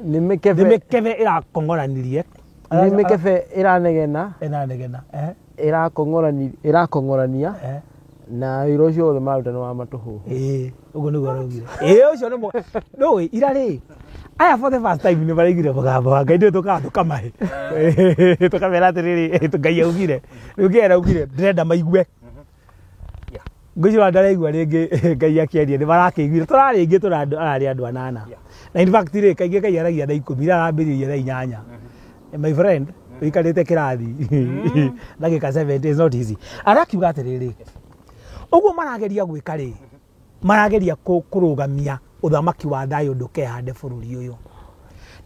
ni mikeve irakongoranirie ni mikebe iranegena irakongorania na wiro cio othe marutani wa matuhu uguo niguo araugire ucio no irari aya for the first time ni baraigire mugambo wa ngai tukamahe tukamera atiriri ngai augire riu ngai araugire ndirenda maigue ngujira ndaraigua ringi ngai akieria ni barakiiguire turaringi turari andu anana na in fact ri kaingi ngai aragia na 10 arambiririe na 8 my friend wikarite kirathi ndagika 7 is not easy arakiuga atiriri uguo marageria gwika ri marageria kurugamia uthamaki wa thayo ndukehande bururi uyu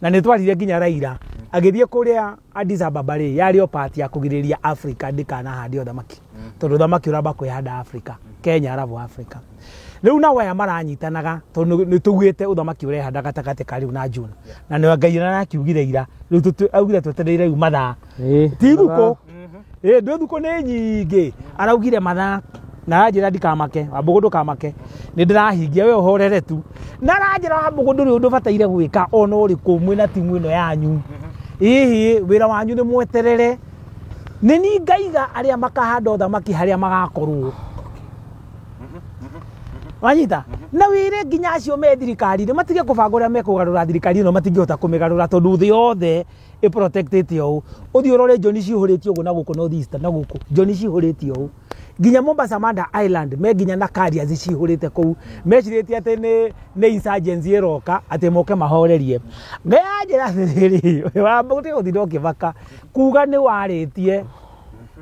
na ni twarire nginya Raila agithie kuria Addis Ababa ri yario part ya kugiriria Africa ndikana hande uthamaki tondu uthamaki uramba kwihanda Africa Kenya arabu Africa riu na waya maranyitanaga tondu ni tugwite uthamaki urehanda gatakate kari na June na ni ngai na akiugire ira riu augire twetereire yu mathaa tiguko nduthuko ni nyingi araugire mathaa na ajira ndikamake abugundu kamake ni ndirahingia we uhorere tu na ajira abugundu ri undu bataire gwika ona uri kumwe na timu ino yanyu hihi wira wanyu ni mweterere ni ni ngaiga aria makahanda uthamaki haria magakorwo wanyita na wire nginya acio me thirikari ni matige kubanga uria mekugarura thirikari no matingihota kumigarura tondu thi yothe i protected yo uthi urore John cihuritie uguo na guku North East na guku John cihuritie yo nginya Mombasa Manda Island me nginya na karia cihurite kou meciritie ati ni insurgency iroka ati moke mahorerie ngayajira thiri wa mbuti uthindo kibaka kuga ni waritie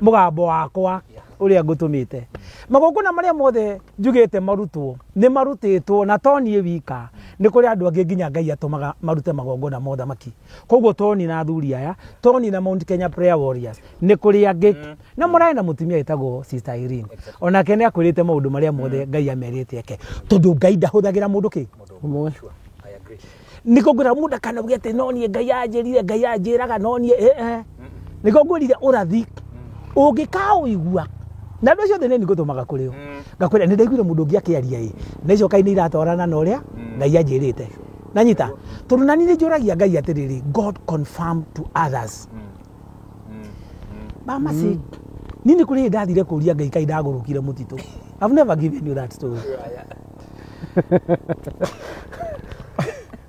mugambo wakwa uria ngutumite magongona maria mothe njugite marutwo ni marutitwo na toni wika ni kuri andu angi nginya ngai atumaga marute magongona mothe maki koguo toni na athuri aya toni na Mount Kenya Prayer Warriors ni kuri angi na murai na mutumia etagwo Sister Irene ona kene akwirite maundu maria mothe ngai amerite eke tondu ngai ndahuthagira mundu ki niko ngura muda kana ugete noni ngai anjirire ngai anjiraga noni niko ngurire urathi ungikao igua na ndio ciothe ni ngutumaga kurio ngakwira ni ndaiguire mundu ngi akiaria na icio kaini iratorana na uria ngai anjirite na nyita tondu nani ni njuragia ngai atiriri God confirm to others mama si nini kuri ndathire kuria ngai kai ndagurukire mutitu I've never given you that story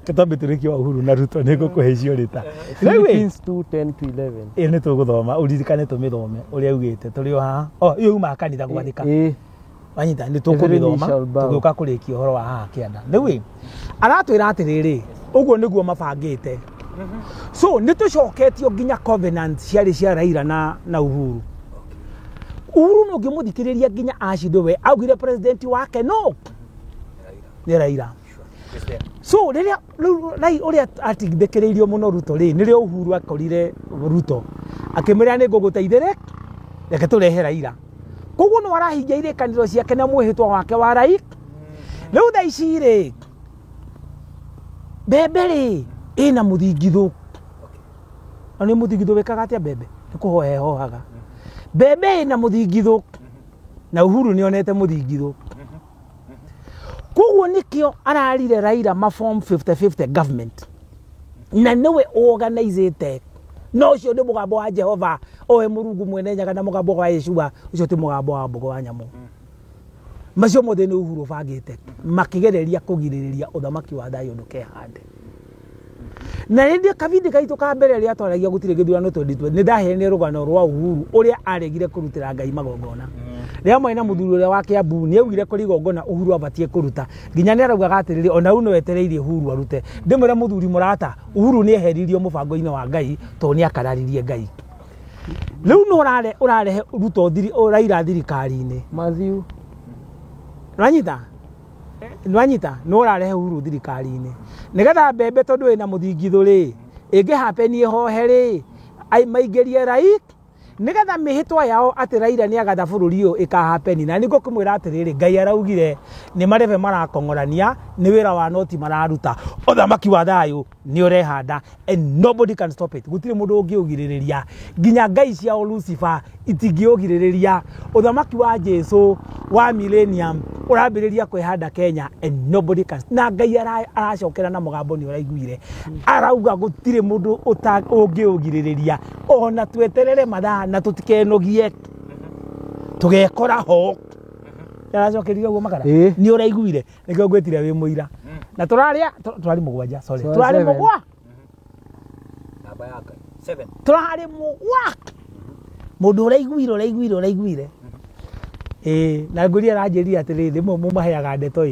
kitabu turikio Uhuru na Ruto ni gukuhecio rita Philippines 2:10 to 11 ni tuguthoma uririkane tumithome uria ugite turi haha iyo uma kanitha gwathika wanyita ni tukumithoma tugiuka kurikia horo wa haha kianda riu aratwira atiriri uguo niguo mabangite so ni tucoketio nginya covenant ciari cia Raila na Uhuru no ngimuthikiriria nginya acindo we augire president wake no ni Raila so riria uria atigithikiririo muno Ruto ri ni rio Uhuru akorire Ruto akimira ni nguguteithire reke turehe Raila koguo no arahingia irekaniro ciake na muhitwa wake wa Raila riu tha ici ri bebe ri ina muthingithu ani muthingithu wekaga atia bebe ni kuhoya hohaga bebe ina muthingithu na Uhuru ni onete muthingithu koguo nikio ararire Raila ma form 50-50 government na niwe organizete no cio ni mugambo wa Jehova owe Murungu mwene nyaga na mugambo wa Yeshua ucio ti mugambo wa mbogo wa nyamu macio mothe ni Uhuru bangite makigereria kugiririria uthamaki wa thayo ndukehande na rĩndĩ kabindi kaitu ka mbere rĩa twaragia gutire githurano 2020 ni ndahene rugano rwa Uhuru uria aregire kurutira ngai magongona rĩa maina muthuri uria wa Kiambu ni augire kuri gongona Uhuru abatie kuruta nginya ni arauga atiriri ona uno wetereirie Uhuru arute ndimwira muthuri murata Uhuru ni eheririo mubango-ini wa ngai to ni akararirie ngai riu no urarehe Ruto Raila thirikari-ini Matthew Nwanyita no urarehe Uhuru thirikari-ini nigetha mbembe tondu ina muthingithu ri ingi hapenie hohe ri ai maigerie Raila nigetha mihitwa yao ati Raila ni agatha bururi uyu ikahapeni na niko kumwira atiriri Ngai araugire ni mareve marakongorania ni wira wa noti mararuta uthamaki wa thayu ni urehanda and nobody can stop it gutire mundu ungiugiriria ginya ngai cia Lucifer itingiugiriria uthamaki wa Jesu wa millennium urambiriria kwihanda Kenya and nobody can na Ngai aracokera na mugambo ni uraiguire arauga gutire mundu ungiugiriria ona tweterere mathaa na tutikenogie tugekora ho aracokeria guo makara ni uraiguire nikio gwetire wi muira na turari mugwanja sorry turari mugwa namba yake 7 turari mugwa mundu uraiguire na nguri aranjiria atiriri mumaheaga ndeto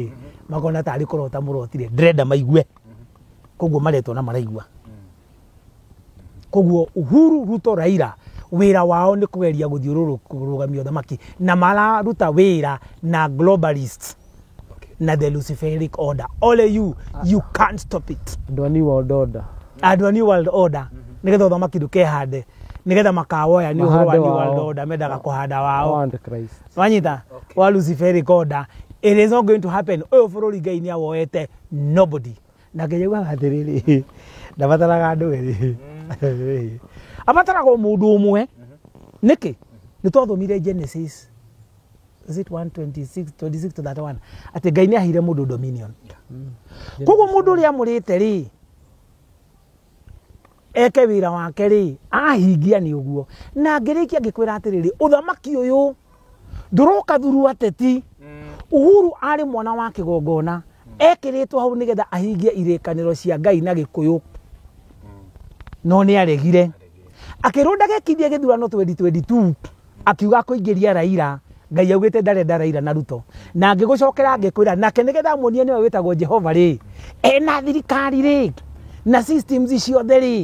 makona tari kurota murotire ndrenda maigue koguo maretwo na maraigua koguo Uhuru Ruto Raila wira wao ni kugeria guthiururugamia uthamaki na mararuta wira na globalists na the Luciferic order all you can't stop it New World Order New World Order nigetha uthamaki ndukehande nigetha makawoya ni uhoro wa New World Order mendaga kuhanda wao wanyita wa Luciferic order it is not going to happen uyu bururi Ngai ni awoete nobody na ngeyegwa atiriri ndabataraga andu eri abataraga mundu umwe niki nitwathomire Genesis is it 126 to that one ati Ngai ni ahire mundu dominion koguo mundu ria murite ri eke wira wake ri ahingia ni uguo na ngirikia ngikwira atiriri uthamaki uyu nduroka thuru ateti Uhuru ari mwana wa kigongona ekiritwo hau nigetha ahingie irikaniro cia Ngai na Gikuyu no ni aregire akirunda gekithie githurano 2022 akiuga kuingiria Raila Ngai augite ndarenda Raila na Ruto na ngigucokera ngikwira nake nigetha muonie niwe witagwo Jehova ri ena thirikari ri na systems ciothe ri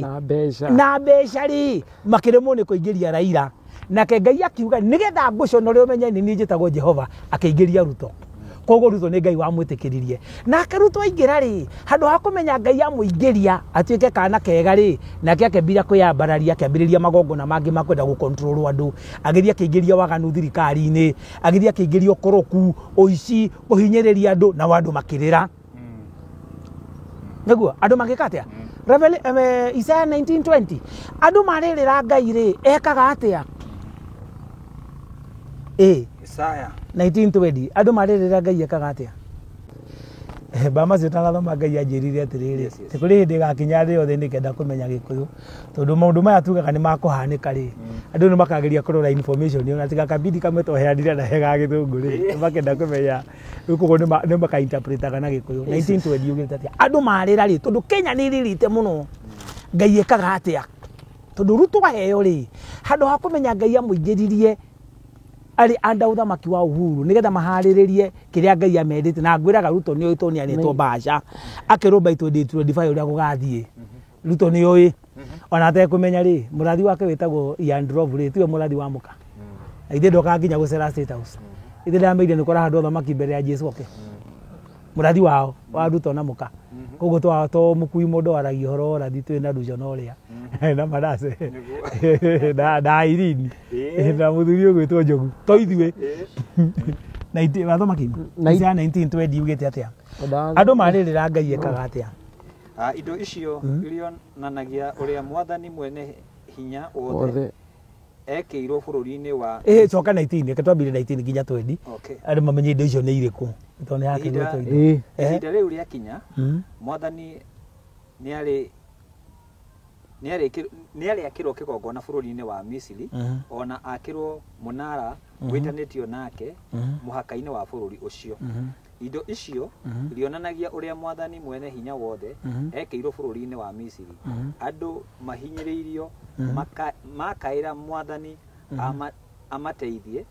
na mbeca ri makiremwo ni kuingiria Raila nake Ngai akiuga nigetha nguconore umenye ni njitagwo Jehova akaingiria Ruto koguo Ruto ni Ngai wamwitikiririe na akaruto aingira ri handu ha kumenya Ngai amuingiria atuike kana kega ri nake akembira kwiyambararia akambiriria magongona mangi makwenda gukontrol andu agiria akiingiria waganu thirikari-ini agiria akiingiria ukoroku uici kuhinyiriria andu na wandu makirira neguo andu magikatia Isaiah 19:20 andu maririra Ngai ri ekaga atia Isaiah 19:20 andu maririra Ngai ekaga atia bama citanathoma Ngai anjirire atiriri tikuri hindi gakinya thi yothe nikenda kumenya Gikuyu tondu maundu maya tugaga ni makuhanika ri andu ni makageria kurora information yo natika kabidi kamwe toheanire na hega Githungu ri makenda kumenya ukugo ni maka interpretaga na Gikuyu 19:20 ugite atia andu marira ri tondu Kenya ni ririte muno Ngai ekaga atia tondu Ruto aheo ri handu ha kumenya Ngai amuingiririe ari anda uthamaki wa Uhuru nigetha mahariririe kiria Ngai amendete na ngwiraga Ruto ni oito ni anetwo basha akirumba 2025 uria gugathie Ruto ni oi ona te kumenya ri murathi wake witagwo Ian Ndrovu ri tiwe murathi wa muka ithe ndoka nginya gucera State House ithe ndameire ni kora handu uthamaki mbere ya Jesu oke murathi wao wa Ruto na muka koguo to mukui mundu aragia horo rathi twi na rujo no ria na marase da irini na muthuri ugwitwo Njogu to ithuĩ na ithe wathomaki 19:20 ugite atia andu maririra Ngai ekaga atia indo icio irionanagia uria mwathani mwene hinya wothe ekeirwo bururi-ini wa coka 19 ketwambire 19 nginya 20 andu mamenye indo icio ni iriku to ni hakirwo to ihinda riu ria kinya mwathani ni akirwo kigongona bururi-ini wa Misiri ona akirwo munara witanitio nake muhaka-ini wa bururi ucio indo icio rionanagia uria mwathani mwene hinya wothe ekeirwo bururi-ini wa Misiri andu mahinyiriirio makaira mwathani amateithie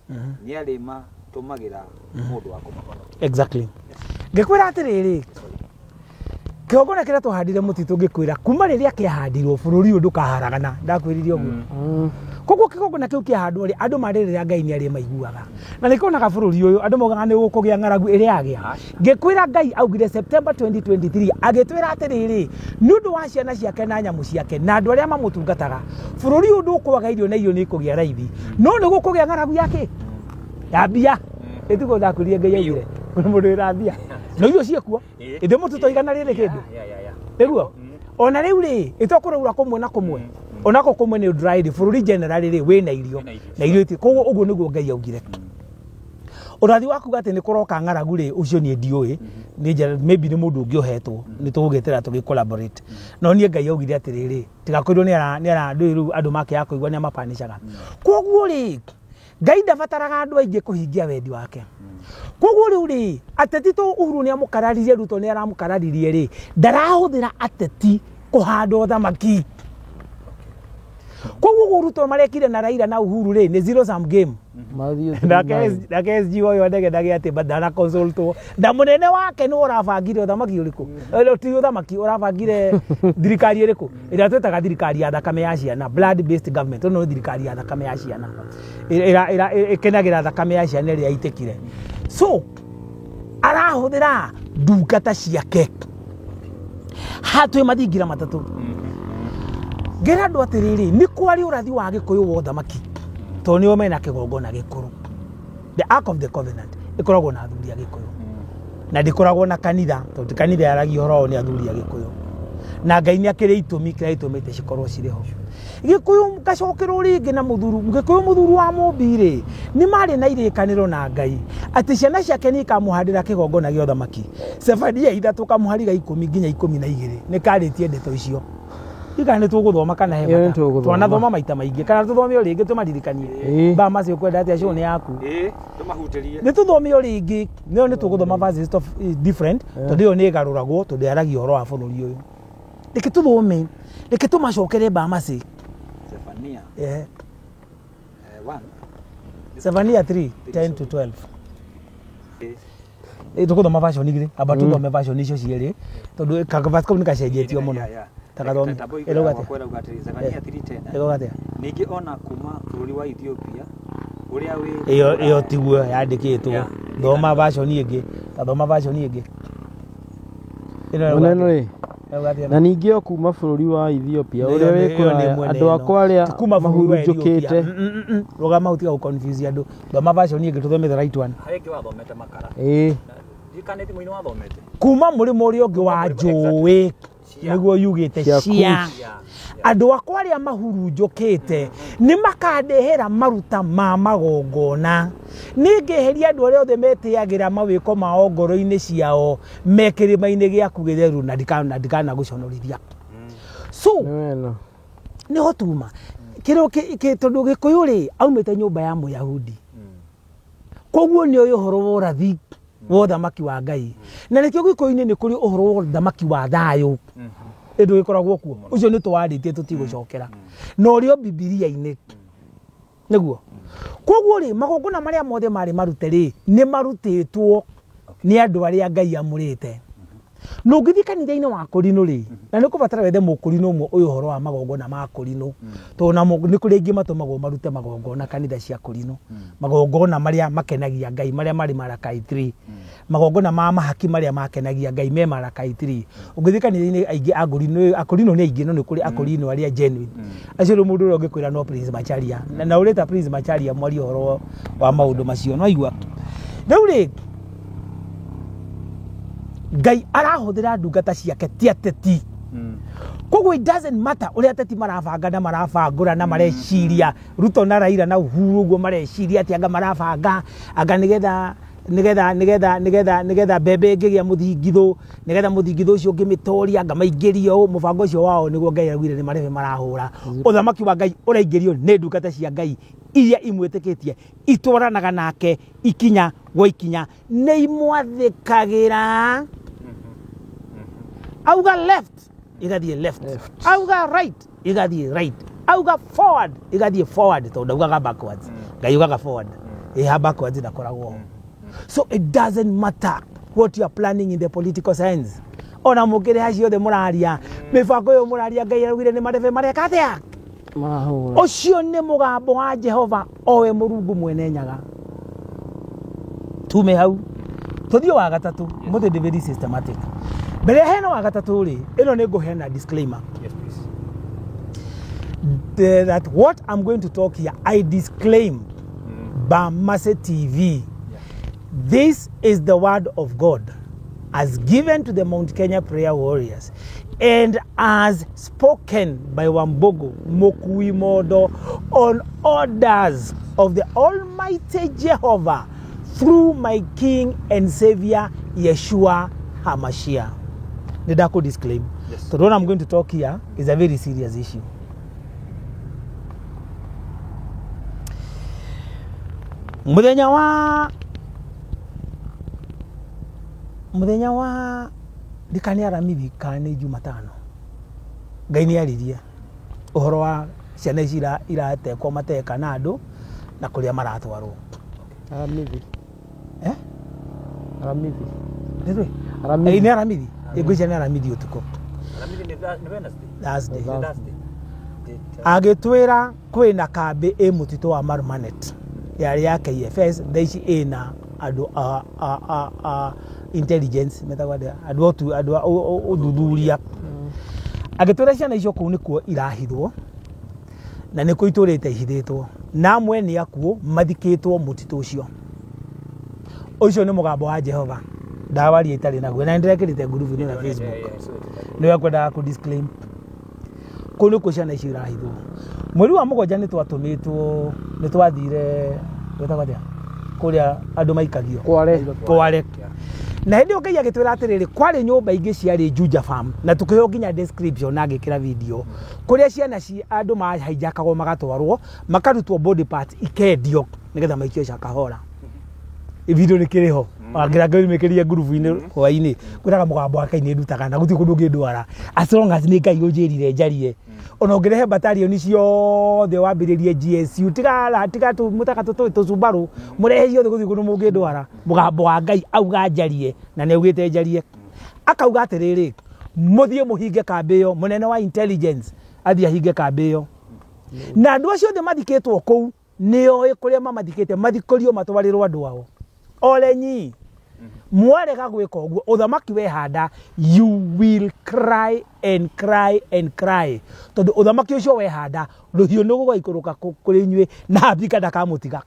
ni ari matumagira mundu wa kumahonokia exactly ngikwira atiriri kiogona kira tuhandire mutitu ngikwira kuma riria kiahandirwo bururi uyu ndukaharagana ndakwiririe uguo koguo kigongona kiu kiahandwo ri andu maririra Ngai ni ari maiguaga na nikonaga bururi uyu andu mogaga ni gukugia ng'aragu iri agia ngikwira Ngai augire September 2023 agitwira atiriri nundu wa ciana ciake na nyamu ciake na andu aria mamutungataga bururi uyu ndukwaga irio na irio ni kugia raithi no ni gukugia ng'aragu yake ya bia itugo ndakurie Ngai augire mundu ira bia no irio ciekuo inde mutu toigana riri kindu niguo ona riu ri itokurura kumwe na kumwe onako kumwe ni dried bururi generally ri we na irio na irio iti koguo uguo niguo Ngai augire urathi waku gati ni kuroka ng'aragu ri ucio ni ndioi ni maybe ni mundu ungi uhetwo ni tugugitira tugi collaborate no nie Ngai augire atiriri tigakoirwo ni ara riu andu make yakoigwa ni amapanishaga koguo ri Ngai ndabataraga andu aingi kuhingia wendi wake koguo riu ri ateti to Uhuru ni amukararirie Ruto ni aramukararirie ri ndarahuthira ateti kuhanda thamaki koguo Ruto marekire na Raila na Uhuru ri ni zero sum game na KSG oyo ndege ndage ati badala consulto nda munene wake ni urabangire thamaki uriku ti thamaki urabangire thirikari iriku ira twetaga thirikari ya thakame ya ciana blood based government no thirikari ya thakame ya ciana ira ikenagira thakame ya ciana ria itekire so arahuthira ndungata ciake hatu mathingira matatu ngera andu atiriri ni kwari urathi wa gikuyu wo thamaki to ni omena kigongona gikuru the ark of the covenant ikoragwo na athuri a gikuyu na ndikoragwo na kanitha to kanitha yaragi horo ni athuri a gikuyu na Ngai ni akire itumi kira itumite cikorwo cireho gikuyu gacokerwo ringi na muthuru gikuyu muthuru wa mumbire ni mari na irikaniro na Ngai ati ciana ciake ni kamuhandira kigongona gio thamaki Sefadia 3 kamuhariga 10 nginya 12 ni karitie ndeto icio ika ni tuguthoma kana hema twanathoma maita maingi kana tuthome ringi tumaririkanie ba macio kwenda ati acio ni yaku tumahutirie ni tuthome ringi no ni tuguthoma verses of different tondu ni garuragwo tondu aragi horo wa bururi uyu reke tuthome reke tumacokere ba maci Sefania 1 Sefania 3:10 to 12 tuguthoma version igiri aba tuthome version icio cieri tondu kagavatko ni kacenjetio muno takathome elogate ningi ona kuma bururi wa Ethiopia uria wi iyo tiguo yandikitwo thoma version ingi thoma version ingi munene ri na ningi o kuma bururi wa Ethiopia uria wikura andu akwa aria mahurunjukite rogama utiga ku confuse andu thoma version ingi tuthome the right one hariki wathomete makara dikaneti muino wathomete kuma murimo uria ungi wa njui niguo yugite cia andu akwa aria mahurunjukite ni makandehera maruta ma magongona ningeheria andu aria othe metiagira mawiko mao ngoro-ini ciao mekirima-ini giaku githeru na ndikana guconorithia so ni hotuma kiro tondu gikuyu ri aumite nyumba ya Muyahudi koguo ni uyu horo wa urathi wo thamaki wa Ngai na nikio gikuyu-ini ni kuri uhoro wa thamaki wa thayu ndu gikoragwo kuo ucio ni twaritie tutigucokera no rio Biblia-ini niguo koguo ri magongona maria mothe mari marute ri ni marutitwo ni andu aria Ngai amurite no ngithikanithia-ini wa Korino ri na ni kubatara wethe mukurino umwe uyu horo wa magongona ma Korino to na ni kuri ingi matumagwo marute magongona kanitha cia Korino magongona maria makenagia Ngai maria mari Malakai 3 magongona ma mahaki maria makenagia Ngai me Malakai 3 ungithikanithia-ini aingi Akorino ni aingi no ni kuri Akorino aria genuine acio mundu uria ungikwira no Prince Macharia na ureta Prince Macharia mwari horo wa maundu macio no igua riu ri Ngai arahuthira ndungata ciake ti ateti koguo it doesn't matter uria ateti marabanga na marabangura na mareciria Ruto na Raila na Uhuru uguo mareciria ati anga marabanga anga nigetha bebe ingigia muthingitho nigetha muthingitho ucio ngimitoria anga maingirio mubango ucio wao niguo Ngai agwire ni marebe marahura uthamaki wa Ngai uraingirio ni ndungata cia Ngai iria imwitikitie itwaranaga nake ikinya gwa ikinya ni imwathikagira auga left igathie left auga right igathie right auga forward igathie forward tondu augaga backwards Ngai ugaga forward backwards ndakoragwo so it doesn't matter what you are planning in the political science ona mukire hacio the muraria mibango yo muraria Ngai arugire ni marebe mareka atia Mahura. Ucio nĩ mũgambo wa Jehova owe Mũrungu mwene nyaga. Tume hau. Tuthio wa gatatu, muthi ndi very systematic. Mbere ya heno wa gatatu ri, ino nĩ ngũheana disclaimer. Yes, please. That what I'm going to talk here, I disclaim Bamase TV. Yeah. This is the word of God as given to the Mount Kenya prayer warriors and as spoken by Wambogo Mokui Modo on orders of the Almighty Jehovah through my King and Savior Yeshua HaMashiach. Nidako disclaim. Yes. So what I'm going to talk here is a very serious issue. Muthenya wa dikani aramithi kani Jumatano. Ngai ni aririe uhoro wa ciana ici iratekwo mateka na andu na kuria maratwarwo. Aramithi. Aramithi. Nditwe. Aramithi. Ni aramithi. Igwicia ni aramithi utuko. Aramithi ni Wednesday. Thursday. Thursday. Agitwira kwina kambi mutito wa Marmanet yari ya KFS thaici ina andu intelligence metagwada andu uthuthuria agitwira ciana icio kuu nikuo irahithwo na nikuo iturite ihithitwo na amwe ni akuo mathikitwo mutito ucio ni mugambo wa Jehova ndawari itari naguo na ndirekirite group ni na Facebook niwe kwenda ku disclaim kunu ko ciana icio irahithwo mweri wa mugonja ni twatumitwo ni twathire wetagwa kuria andu maikagio kware na hindi ukai agitwira atiriri kwari nyumba ingi ciari Juja Farm na tukiyo nginya description na ngikira video kuria ciana ci andu mahaijakagwo magatwarwo makarutwo body parts ikendio nigetha maikio cakahora video ni kiriho agira ngai mekeria group ini hwaini kwiraga mugambo wa Ngai ni ndutaga na guti kundu ngindwara as long as ni Ngai unjirire njarie ona ngirehe battalion ciothe wambiririe GSU tiga tu mutaka tu Subaru murehe ciothe guthi kundu mungindwara mugambo wa Ngai auga njarie na ne ugite njarie akauga atiriri muthie muhinge kambi yo munene wa intelligence athia hinge kambi yo na andu acio the mathiketwo kou nio kuria mamathikete mathikorio matwarirwo andu wao olenyi mwarega gwika uguo uthamaki we handa you will cry and cry and cry tondu uthamaki ucio we handa ruhiu nigugaikuruka kuri nywe na abika ndakamutiga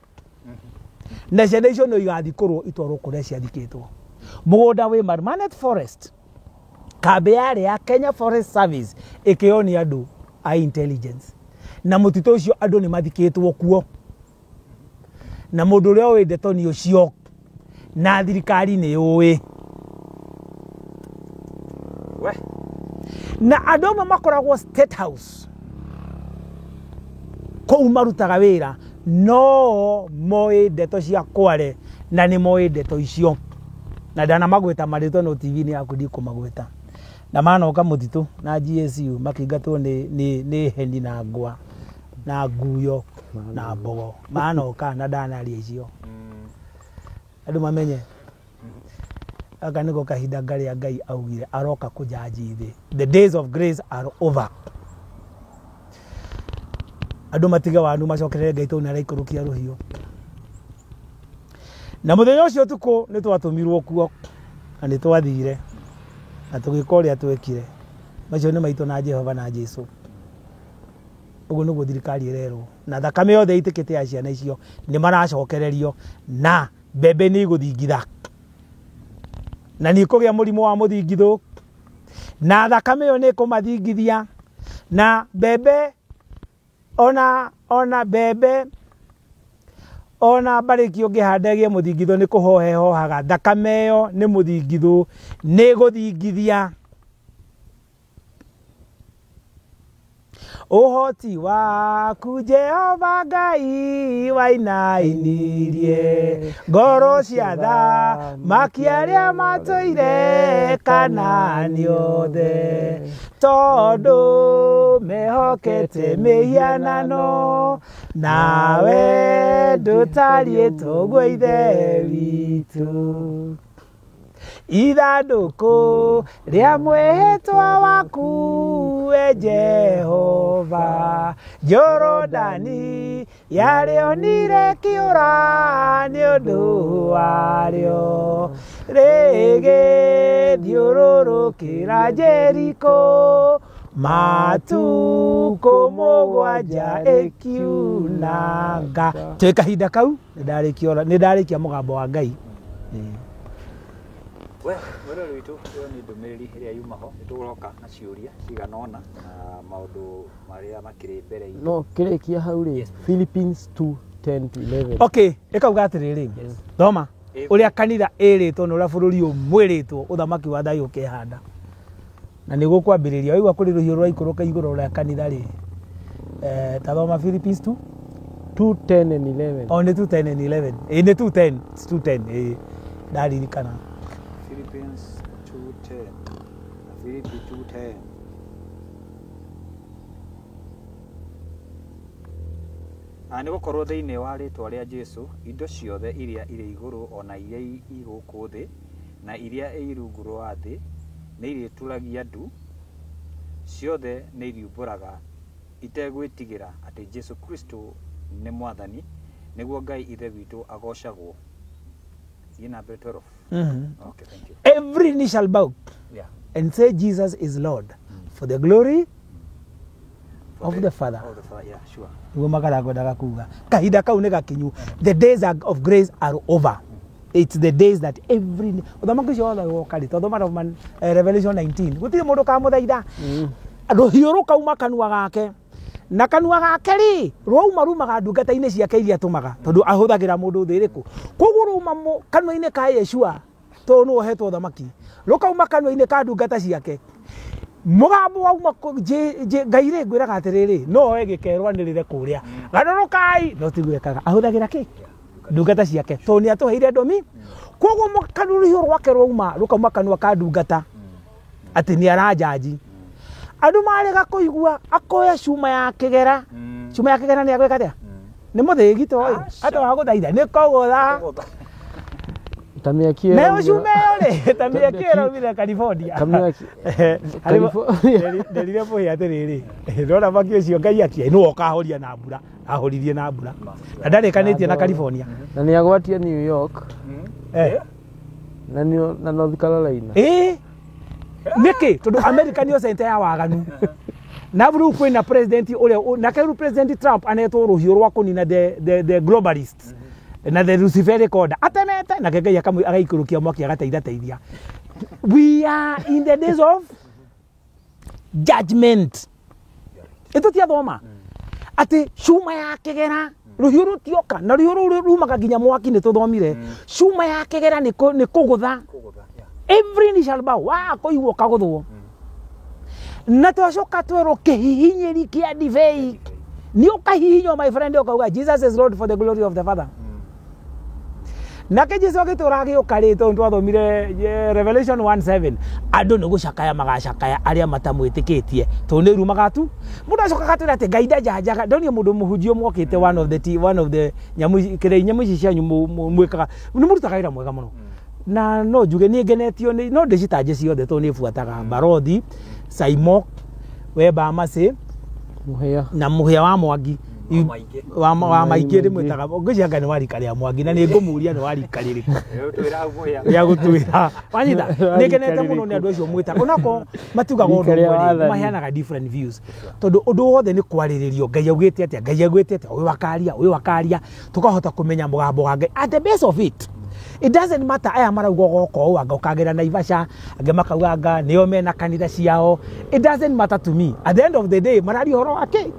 na ciana icio no igathikurwo itwarwo kuria ciathikitwo mugunda we Marmanet Forest kambi yari ya Kenya Forest Service ikioni andu a intelligence na mutito ucio andu ni mathikitwo kuo na mundu uria we ndetoni ucio na thirikari ni uwi we na andu makoragwo State House kou marutaga wira no moe ndeto cia kware na ni moe ndeto icio na ndana magweta marito no TV ni yakudi kumagweta na manoka mutitu na GSU makingatwo ni hendi na ngwa na nguyo na mbogo manoka na ndanaria icio andu mamenye aka niko kahinda ngaria Ngai augire aroka kujaji thi the days of grace are over andu matiga wandu macokerere Ngai to na raikurukia ruhio na muthenya ucio tuko ni twatumirwo kuo na ni twathire na tugikoria twekire macio ni maito na Jehova na Jesu uguo niguo thirikari irerwo na thakame yothe itikite ya ciana icio ni maracokererio na bebe ni guthingitha na ni kugia murimo wa muthingithu na thakame yo ni kumathingithia na bebe ona bebe ona bariki ungihandagie muthingithu ni kuhohaga thakame yo ni muthingithu ni guthingithia uhoti waku Jehova Ngai wainainirie ngoro cia tha makiaria matoire Kanani othe tondu mehokete mihianano nawe ndutarie toguo ithe witu ithandũkũ rĩa mwĩhĩtwa waku we Jehova. Jorodani yarĩonire kĩũra nĩ ũndũ warĩo, rĩgĩthiũrũrũkĩra Jeriko matukũ mũgwanja ĩkiunanga. Twĩ kahinda kau nĩ ndarĩkia mũgambo wa Ngai. Mwĩroreri witũ, ĩyo nĩ ndũmĩrĩri ĩrĩa yuma ho. Nĩ tũgũroka na ciũria cigana ũna na maũndũ marĩa makĩrĩ mbere-inĩ. No kĩrĩkia hau rĩ, Philippines 2:10-11. Okay, ĩkauga atĩrĩrĩ, thoma ũrĩa kanitha ĩrĩtwo na ũrĩa bũrũri ũmwĩrĩtwo ũthamaki wa thayũ ũkehanda. Na nĩ gũkwambĩrĩria waigua kũrĩ rũhiũ rũraikũrũka igũrũ rĩa kanitha rĩ. Ta thoma Philippines 2:10-11. Oh, nĩ 2:10-11. Nĩ 2:10. It's 2:10. Ndaririkana. Philippines 2:10. Philippi 2:10. Nĩ gũkorwo thĩinĩ wa rĩtwa rĩa Jesu indo ciothe iria irĩ igũrũ ona iria igũkũ thĩ na iria irungu rwa thĩ nĩ irĩturagia ndu, ciothe nĩ iriumbũraga itegwĩtigĩra atĩ Jesu Kristo nĩ mwathani, nĩguo Ngai ithe witũ agocagwo. Number 12. Okay, thank you. Every knee shall bow and say Jesus is Lord for the glory of the Father. Of the Father, yeah, sure. Nĩguo makaragwendaga kuga kahinda kau nĩ gakinyu. The days of grace are over. It's the days that every uthamaki ũcio wothe wokarĩ tondũ Revelation 19 gũtirĩ mũndũ kamũthaitha. Rũhiũ rũkauma kanua gake na kanua gake rĩ rumaga ndungata-inĩ ciake iria atũmaga tondũ ahũthagĩra mũndũ thĩ ĩrĩkũ. Koguo rũma kanua-inĩ ka Yeshua tondũ nĩwe ũhetwo ũthamaki, rũkauma kanua-inĩ ka ndungata ciake. Mũgambo wauma Ngai rĩ ngwĩraga atĩrĩrĩ, no oe gĩkerwanĩrĩre kũrĩa garũrũkai, no tigwĩkaga ahũthagĩra kĩ ndungata ciake tondũ nĩ atũheire ndomi. Koguo rũhiũ rwake rwauma rũkauma kanua ka ndungata atĩ nĩ arajaji. Andũ marega kũigua akoya cuma ya kĩgera. Cuma ya kĩgera nĩ agwĩka atĩa? Nĩ mũthĩgi toĩ hata wa gũthaitha nĩ kũgũtha tamĩakie meo cuma ĩyo rĩ tamĩakie ĩraumire California. Nderire mũhĩa atĩrĩrĩ, ndona maki ũcio Ngai atia nĩ wokahoria na mbura, ahoririe na mbura na ndarĩkanĩtie na California na nĩ agwatia New York na North Carolina. Nĩkĩ tondũ America nĩyo center ya waganu. Na buru kwĩna president ũrĩa na kĩrũ President Trump anetwo rũhiũ rwa kũnina the globalists na the Luciferic order atemete na Ngai agaikũrũkia mwaki agateithia. We are in the days of judgment. Ito tia thoma ati cuma ya kĩgera rũhiũ rũtioka na rũhiũ rũu rumaga nginya mwaki nĩ tũthomire. Cuma ya kĩgera nĩ kũgũtha. Every knee shall bow. Wa kũigwo kagũthwo. Na twacoka twerwo kĩhihinyĩri kĩa ndibei nĩ ũkahihinywo my friend ũkauga Jesus is Lord for the glory of the Father. Nake Jesu agĩtũra agĩũka rĩ tondũ twathomire Revelation 1:7 andũ nĩ gũcakaya magacakaya arĩa matamwĩtĩkĩtie tondũ nĩ rumaga tu. Mũndũ acokaga atĩrĩ atĩ Ngai ndajanjaga ndonio mũndũ mũhunjio mwokĩte one of the nyamũ ici cianyu mwĩkaga nĩ mũrutaga wĩra mwega mũno. Na no njuge nĩ ngenetio no ndĩcitanje ciothe tondũ nĩ buataga Barothi, Saimok, Weba Mase, na Mũhĩa wa Mwangi wa maingĩ rĩmwĩtaga ngũcianga nĩ warika rĩa Mwangi na nĩ ngũmũria nĩ warika rĩrĩkũ ya gũtwĩra wanyita nĩ ngenete mũno nĩ andũ acio mwĩtaga onako matugaga ũndũ ũmwe maheanaga different views tondũ ũndũ wothe nĩ kwarĩrĩrio Ngai augĩte atĩa ũyũ wakaria tũkahota kũmenya mũgambo wa Ngai at the base of it. It doesn't matter aya marauga goko anga ukagera Naivasha ange makauga anga nio mena kanitha ciao. It doesn't matter to me. At the end of the day marari horo wake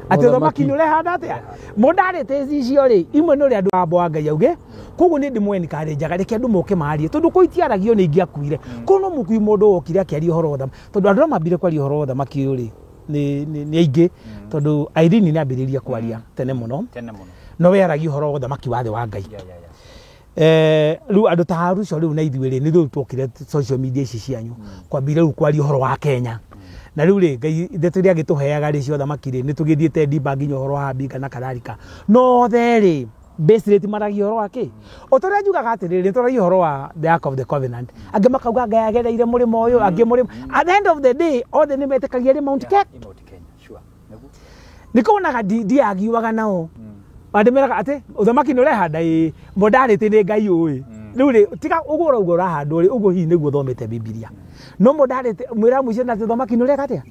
ati thamaki nĩ ũrehanda atĩa mũndũ arĩte icio rĩ imwe nĩ ũrĩa andũ mũgambo wa Ngai auge koguo nĩ ndĩmwe nĩkarĩnjaga reke andũ moke marie tondũ kũitiaragio nĩ ingĩ akuire kono mũkui mũndũ wokire akĩaria ũhoro wa thamaki tondũ andũ mambire kwaria ũhoro wa thamaki ũyũ rĩ nĩ aingĩ tondũ Irene nĩ ambĩrĩria kwaria tene mũno no we aragia ũhoro wa thamaki wa thĩ wa Ngai. Rĩu andũ ta Haruco rĩu na ithuĩ rĩ nĩ rĩu twokire social media ici cianyu kwambire rĩu kwaria ũhoro wa Kenya na rĩu rĩ Ngai ithe tũrĩa agĩtũheaga rĩ cio thamaki rĩ nĩ tũgĩthiĩte ndimba nginya ũhoro wa Mbinga na kadhalika no therĩ base rate maragia horo wake otoria njugaga atiriri toragia horo wa the Ark of the Covenant ange makauga Ngai agereire murimo uyu ange murimo at the end of the day othe ni metikagia ri Mount Kenya sure nikuonaga ndiagiuaga nao bandimeraga ati uthamaki ni urehanda modality ni Ngai uyu riu ri tiga ugura ugo rahandwo ri ugo hi niguo thomete Biblia no modality mwira muicio na uthamaki ni ureka atia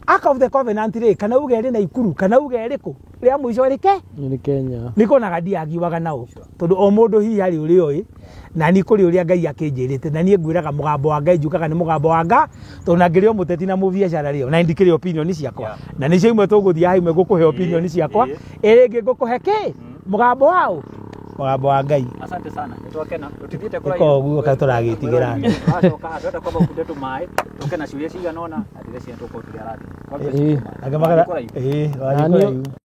Ark of the Covenant ri kana uge ri na ikuru kana uge riku ria muicio ri ni Kenya nikuonaga ndiagiuaga nao tondu o mundu hi hari uri oi na ni kuri uria Ngai akinjirite na nie ngwiraga mugambo wa Ngai njukaga ni mugambo wa Nga tona ngirio muteti na mubiacara rio na ndikire opinion ciakwa na ni cio imwe tuguthia ha imwe gukuhe opinion ciakwa eringi ngukuhe ki mugambo wao mugambo wa Ngai. Asante sana nitwakena tutithite kura iko guo ka turagitigira acoka twenda kwamba kutetu mai tukena ciuria ciganona atire cia tuko turia radi agamagara wari kura